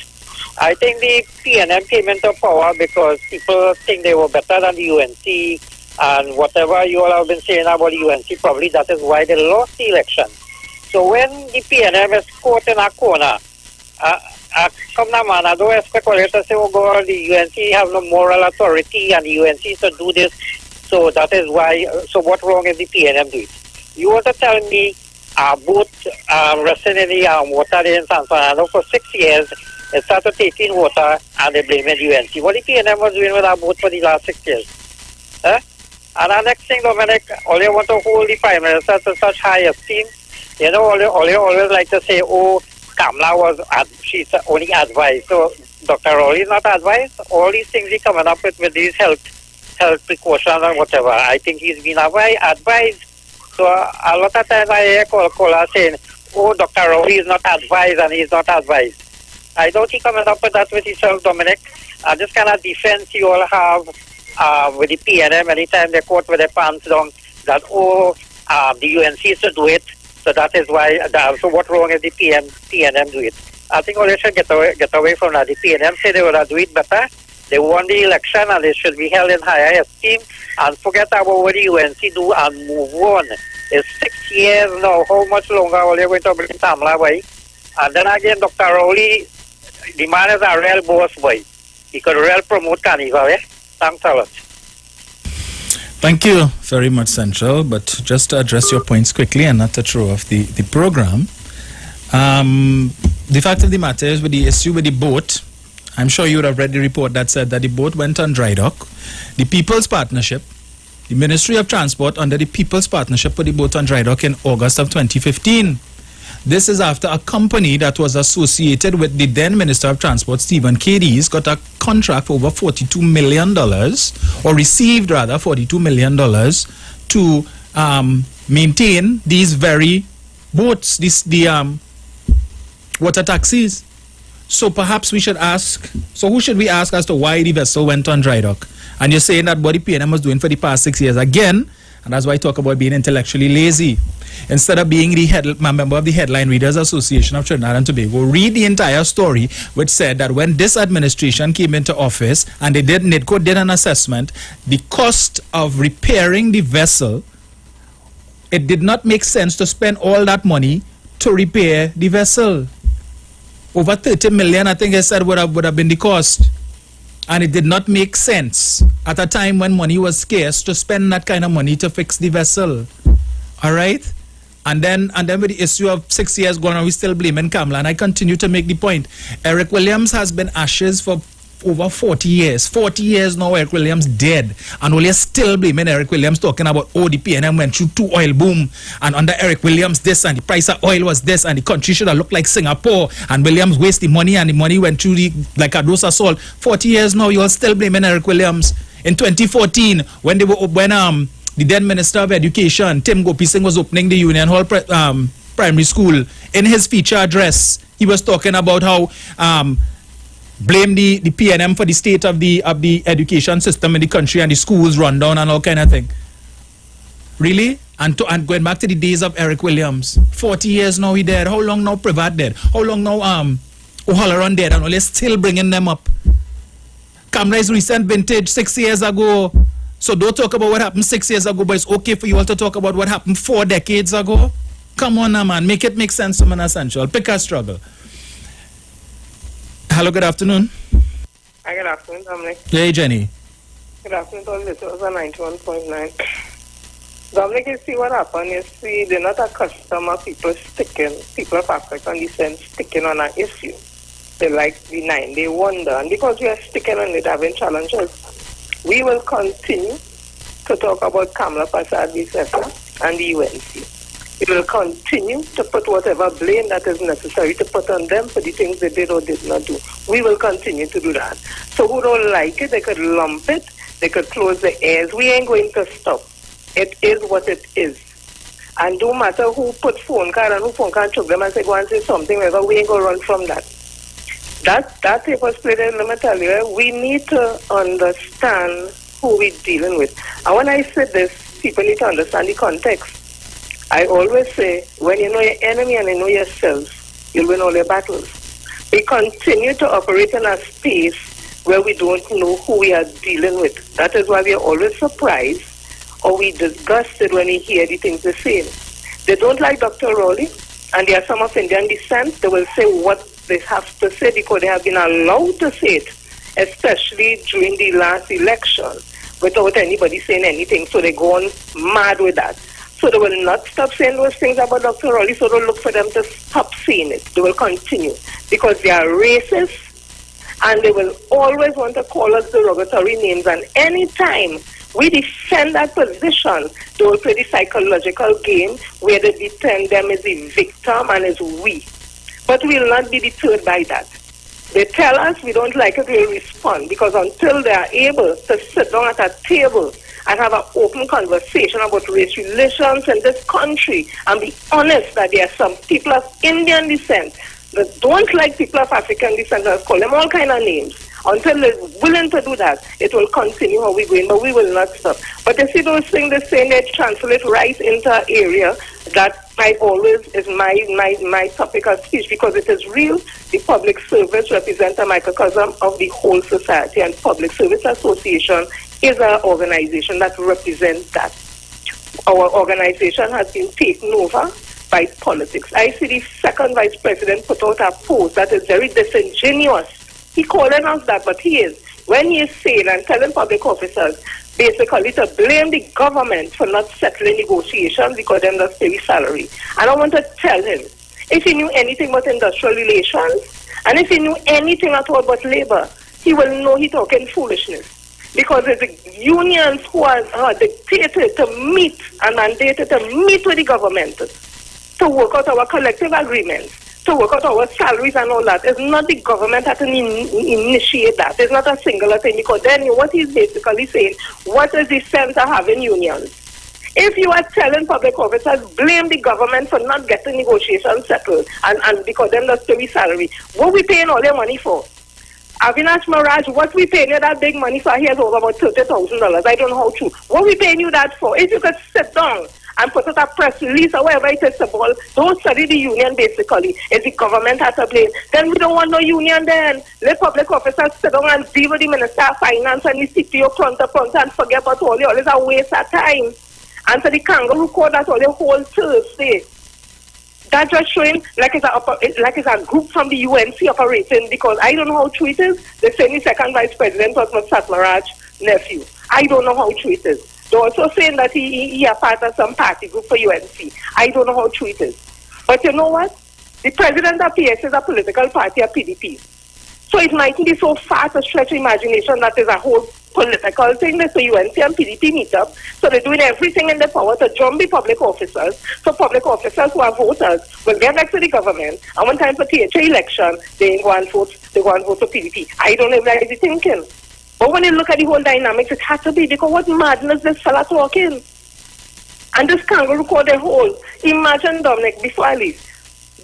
I think the PNM came into power because people think they were better than the UNC, and whatever you all have been saying about the UNC, probably that is why they lost the election. So when the PNM is caught in a corner, come now, man, I don't expect all to say, oh God, the UNC have no moral authority and the UNC to do this. So that is why, so what wrong if the PNM do it? You want to tell me boat resting in the water in San Fernando for 6 years, they started taking water and they blame the UNC. What the PNM was doing with our boat for the last 6 years? And the next thing, Dominic, all you want to hold the Prime Minister to such high esteem, all you always like to say, oh, Kamala she's only advised. So Dr. Rowley is not advised. All these things he coming up with these health health precautions and whatever. I think he's been advised. So a lot of times I hear callers saying, oh, Dr. Rowley is not advised and he's not advised. I doubt he coming up with that with himself, Dominic. And this kind of defense you all have with the PNM anytime they caught with their pants down, that, the UNC is to do it. So that is why, so what wrong is the PNM do it? I think all they should get away from that. The PNM say they would have do it better. They won the election and they should be held in higher esteem and forget about what the UNC do and move on. It's 6 years now. How much longer are you going to bring Tamla boy? And then again, Dr. Rowley, the man is a real boss boy. He could real promote Carnival, eh? Thanks a lot.
Thank you very much, Central. But just to address your points quickly and not to throw off the program, the fact of the matter is with the issue with the boat, I'm sure you would have read the report that said that the boat went on dry dock. The People's Partnership, the Ministry of Transport under the People's Partnership put the boat on dry dock in August of 2015. This is after a company that was associated with the then Minister of Transport, Stephen Cadiz, got a contract for over $42 million, or received rather $42 million to maintain these very boats, the water taxis. So perhaps we should ask, so who should we ask as to why the vessel went on dry dock? And you're saying that what the PNM was doing for the past 6 years again, and that's why I talk about being intellectually lazy. Instead of being a member of the Headline Readers Association of Trinidad and Tobago, read the entire story, which said that when this administration came into office and NIDCO did an assessment, the cost of repairing the vessel, it did not make sense to spend all that money to repair the vessel. Over 30 million, I think I said, would have been the cost. And it did not make sense at a time when money was scarce to spend that kind of money to fix the vessel. All right? And then with the issue of 6 years gone on, we still blaming Kamla. And I continue to make the point. Eric Williams has been ashes for over 40 years. 40 years now, Eric Williams dead. And we're still blaming Eric Williams, talking about, the PNM went through 2 oil boom. And under Eric Williams, this, and the price of oil was this, and the country should have looked like Singapore. And Williams wasted money, and the money went through like a dose of salt. 40 years now, you're still blaming Eric Williams. In 2014, when the then Minister of Education, Tim Gopi Singh, was opening the Union Hall Primary School, in his feature address, he was talking about how blame the PNM for the state of the education system in the country and the schools run down and all kind of thing. Really? And going back to the days of Eric Williams, 40 years now he dead. How long now Privat dead? How long now O'Halloran dead? And all still bringing them up. Camera's recent vintage 6 years ago. So don't talk about what happened 6 years ago, but it's okay for you all to talk about what happened 4 decades ago. Come on now, man. Make it make sense to man essential. Pick a struggle. Hello, good afternoon.
Hi, good afternoon, Dominic.
Hey, Jenny.
Good afternoon to all listeners on 91.9. Dominic, you see what happened? You see, they're not accustomed of people of Africa and descent sticking on an issue. They like the 9-day wonder. And because we are sticking on it, having challenges, we will continue to talk about Kamla Prasad and the UNC. We will continue to put whatever blame that is necessary to put on them for the things they did or did not do. We will continue to do that. So who don't like it, they could lump it, they could close their ears. We ain't going to stop. It is what it is. And no matter who put phone card and who phone card took them and say, go and say something, whatever, we ain't going to run from that. That paper split, let me tell you, we need to understand who we're dealing with. And when I say this, people need to understand the context. I always say, when you know your enemy and you know yourself, you'll win all your battles. We continue to operate in a space where we don't know who we are dealing with. That is why we are always surprised or we disgusted when we hear the things they say. They don't like Dr. Rowley, and there are some of Indian descent. They will say what they have to say because they have been allowed to say it, especially during the last election, without anybody saying anything. So they go on mad with that. So they will not stop saying those things about Dr. Rowley, so they'll look for them to stop saying it. They will continue because they are racist and they will always want to call us derogatory names. And anytime we defend that position, they will play the psychological game where they defend them as the victim and as we. But we will not be deterred by that. They tell us we don't like it, we'll respond, because until they are able to sit down at a table and have an open conversation about race relations in this country and be honest that there are some people of Indian descent that don't like people of African descent and call them all kind of names. Until they're willing to do that, it will continue how we're going, but we will not stop. But you see those things they're saying, they translate right into an area that I always is my topic of speech, because it is real. The public service represents a microcosm of the whole society, and Public Service Association is an organization that represents that. Our organization has been taken over by politics. I see the second vice president put out a post that is very disingenuous. He calling us that, but he is. When he is saying and telling public officers basically to blame the government for not settling negotiations because they're not paying salary. And I want to tell him, if he knew anything about industrial relations, and if he knew anything at all about labor, he will know he's talking foolishness. Because it's the unions who are dictated to meet and mandated to meet with the government to work out our collective agreements, to work out our salaries and all that. It's not the government that can initiate that. It's not a singular thing, because then what he's basically saying, what is the sense of having unions? If you are telling public officers, blame the government for not getting negotiations settled, and because they're not paying salary, what we paying all their money for? Avinash Maraj, what we paying you that big money for here is over about $30,000. I don't know how true. What we paying you that for? If you could sit down and put out a press release or whatever it is about, don't study the union basically. If the government has to blame, then we don't want no union then. Let public officers sit down and deal with the Minister of Finance and the CPO pronto and forget about all the others, a waste of time. And so the kangaroo court that all the whole Thursday. That's just showing like it's a group from the UNC operating, because I don't know how true it is. They say the second vice president was Satmaraj's nephew. I don't know how true it is. They're also saying that he is part of some party group for UNC. I don't know how true it is. But you know what? The president of PS is a political party of PDP. So it mightn't be so far to stretch imagination that is a whole political thing. There's a UNC and PDP meet up. So they're doing everything in their power to drum the public officers. So public officers who are voters will get back to the government. And one time for THA election, they go and vote for PDP. I don't know if that is the thinking. But when you look at the whole dynamics, it has to be, because what madness this fella talking? And this kangaroo court they hold. Imagine, Dominic, before I leave,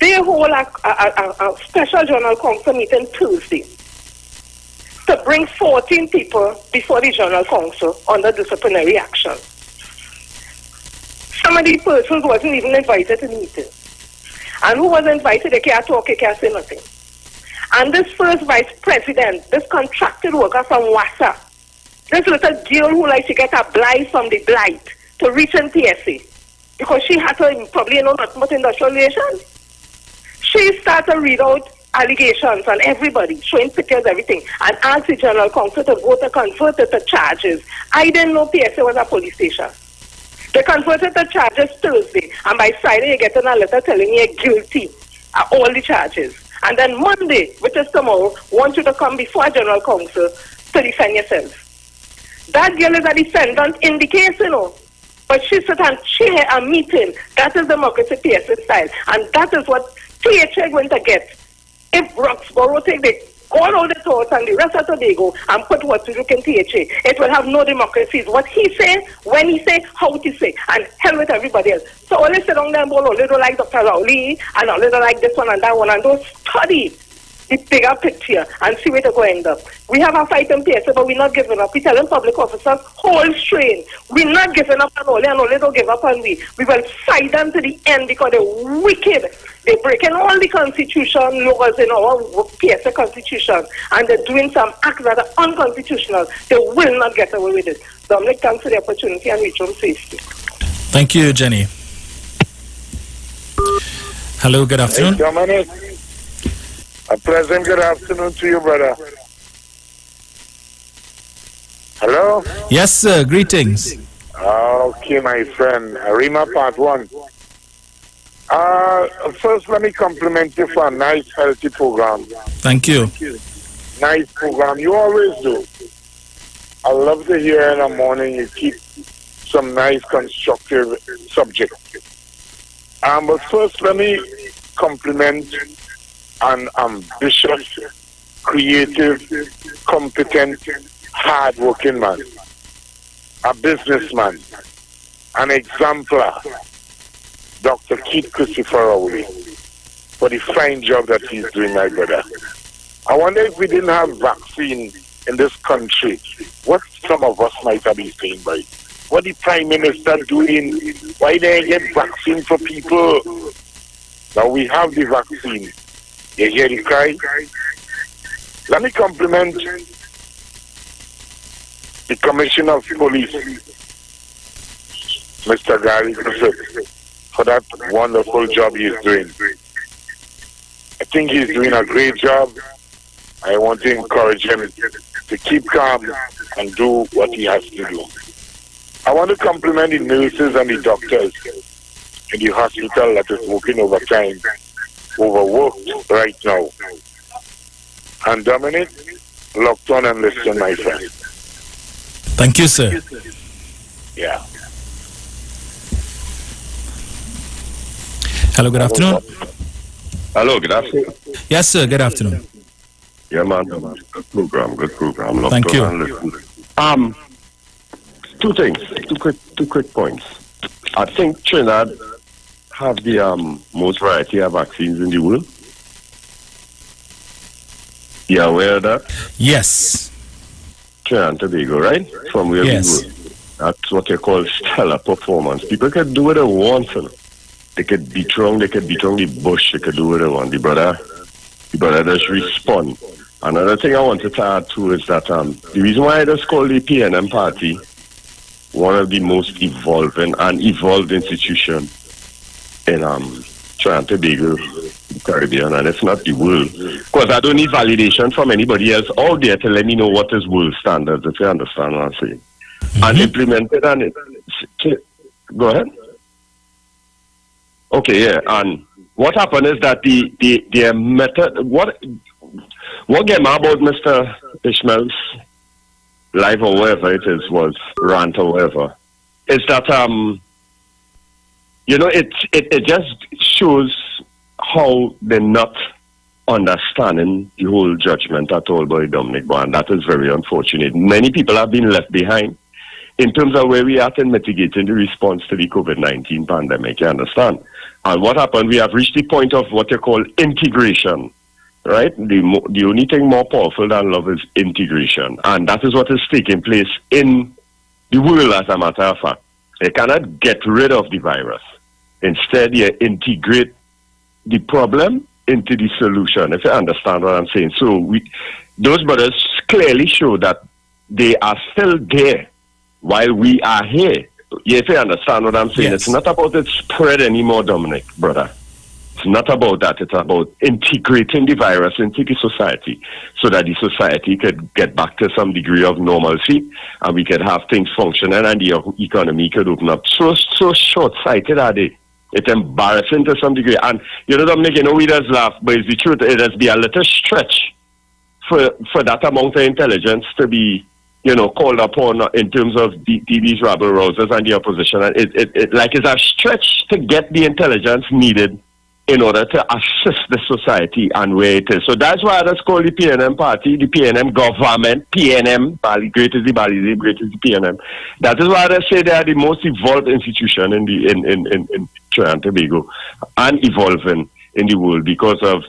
they hold a special general council meeting Tuesday to bring 14 people before the general council under disciplinary action. Some of these persons wasn't even invited to the meeting. And who was invited, they can't talk, they can't say nothing. And this first vice president, this contracted worker from Wassa, this little girl who like to get a blight from the blight to reach in PSA, because she had to probably know not much industrial relations. She started to read out allegations on everybody, showing pictures, everything, and asked the general counsel to go to convert it to charges. I didn't know PSA was a police station. They converted the charges Thursday, and by Friday you're getting a letter telling you're guilty of all the charges. And then Monday, which is tomorrow, want you to come before general counsel to defend yourself. That girl is a defendant in the case, you know. But she sat and chair a meeting. That is democracy PSA style. And that is what THA going to get. If Roxborough take the all the thoughts and the rest of Tobago and put what to look in THA, it will have no democracies. What he say, when he say, how to say, and hell with everybody else. So all they sit down there and all they don't like Dr. Rowley, and all they don't like this one and that one, and don't study the bigger picture and see where to go end up. We have a fight in PSA, but we're not giving up. We're telling public officers, hold strain. We're not giving up on all, and all they don't give up on we. We will fight them to the end, because they're wicked. They're breaking all the constitution laws in our PSA constitution, and they're doing some acts that are unconstitutional. They will not get away with it. Dominic, thanks for the opportunity, and reach home safely.
Thank you, Jenny. Hello, good afternoon.
Hey, Dominic. A pleasant good afternoon to you, brother. Hello?
Yes, sir. Greetings.
Okay, my friend. Arima Part 1. First, let me compliment you for a nice, healthy program.
Thank you.
Nice program. You always do. I love to hear in the morning you keep some nice, constructive subject. But first, let me compliment an ambitious
creative, competent, hard-working man, a businessman, an exemplar, Dr. Keith Christopher Rowley, for the fine job that he's doing, my brother. I wonder if we didn't have vaccine in this country, what some of us might have been saying, by what the Prime Minister doing, why they get vaccine for people. Now we have the vaccine. You hear the cry? Let me compliment the Commissioner of Police, Mr. Gary Griffith, for that wonderful job he's doing. I think he's doing a great job. I want to encourage him to keep calm and do what he has to do. I want to compliment the nurses and the doctors in the hospital that is working overtime, overworked right now. And Dominic, locked on and listen, my friend.
Thank you, sir.
Yeah.
Hello, good afternoon.
Hello, good afternoon.
Yes, sir, good afternoon.
Yeah, man. Good program. Locked
Thank
on
you.
and listen. Two things, two quick points. I think Trinidad have the most variety of vaccines in the world. You aware of that?
Yes.
Trinidad and Tobago, right? From where we were. That's what they call stellar performance. People can do what they want. You know. They could beat wrong the bush, they could do what they want. The brother just respond. Another thing I wanted to add too is that the reason why I just call the PNM party one of the most evolving and evolved institutions in Trinidad and Tobago, the Caribbean, and it's not the world. Because I don't need validation from anybody else out there to let me know what is world standards, if you understand what I'm saying. And implemented and go ahead. Okay, yeah. And what happened is that the method, what came about Mr. Ishmael's live or whatever it is, was rant or whatever, is that it just shows how they're not understanding the whole judgment at all by Dominic Boy, and that is very unfortunate. Many people have been left behind in terms of where we are in mitigating the response to the COVID-19 pandemic, you understand? And what happened, we have reached the point of what you call integration, right? The only thing more powerful than love is integration. And that is what is taking place in the world, as a matter of fact. You cannot get rid of the virus. Instead, you integrate the problem into the solution, if you understand what I'm saying. So those brothers clearly show that they are still there while we are here. If you understand what I'm saying, yes. It's not about it spread anymore, Dominic, brother. It's not about that. It's about integrating the virus into the society so that the society could get back to some degree of normalcy and we could have things functioning and the economy could open up. So short-sighted are they. It's embarrassing to some degree. And, Dominic, we just laugh, but it's the truth. It has been a little stretch for that amount of intelligence to be called upon in terms of these rabble rousers and the opposition. And it's a stretch to get the intelligence needed in order to assist the society and where it is. So that's why I just call the PNM party, the PNM government, PNM, great is the Bali, great is the PNM. That is why I say they are the most evolved institution in Trinidad and Tobago and evolving in the world because of,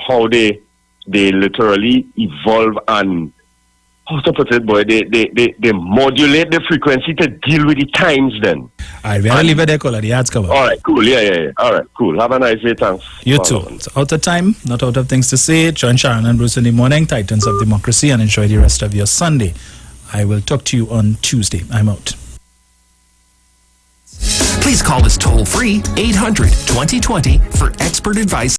how they literally evolve and how to put it, boy, they modulate the frequency to deal with the times then.
All right, we'll leave it there, caller. The ads covered.
All right, cool. Yeah. All right, cool. Have a nice day. Thanks.
You too. It's out of time, not out of things to say. Join Sharon and Bruce in the morning, Titans of Democracy, and enjoy the rest of your Sunday. I will talk to you on Tuesday. I'm out.
Please call us toll-free 800-2020 for expert advice.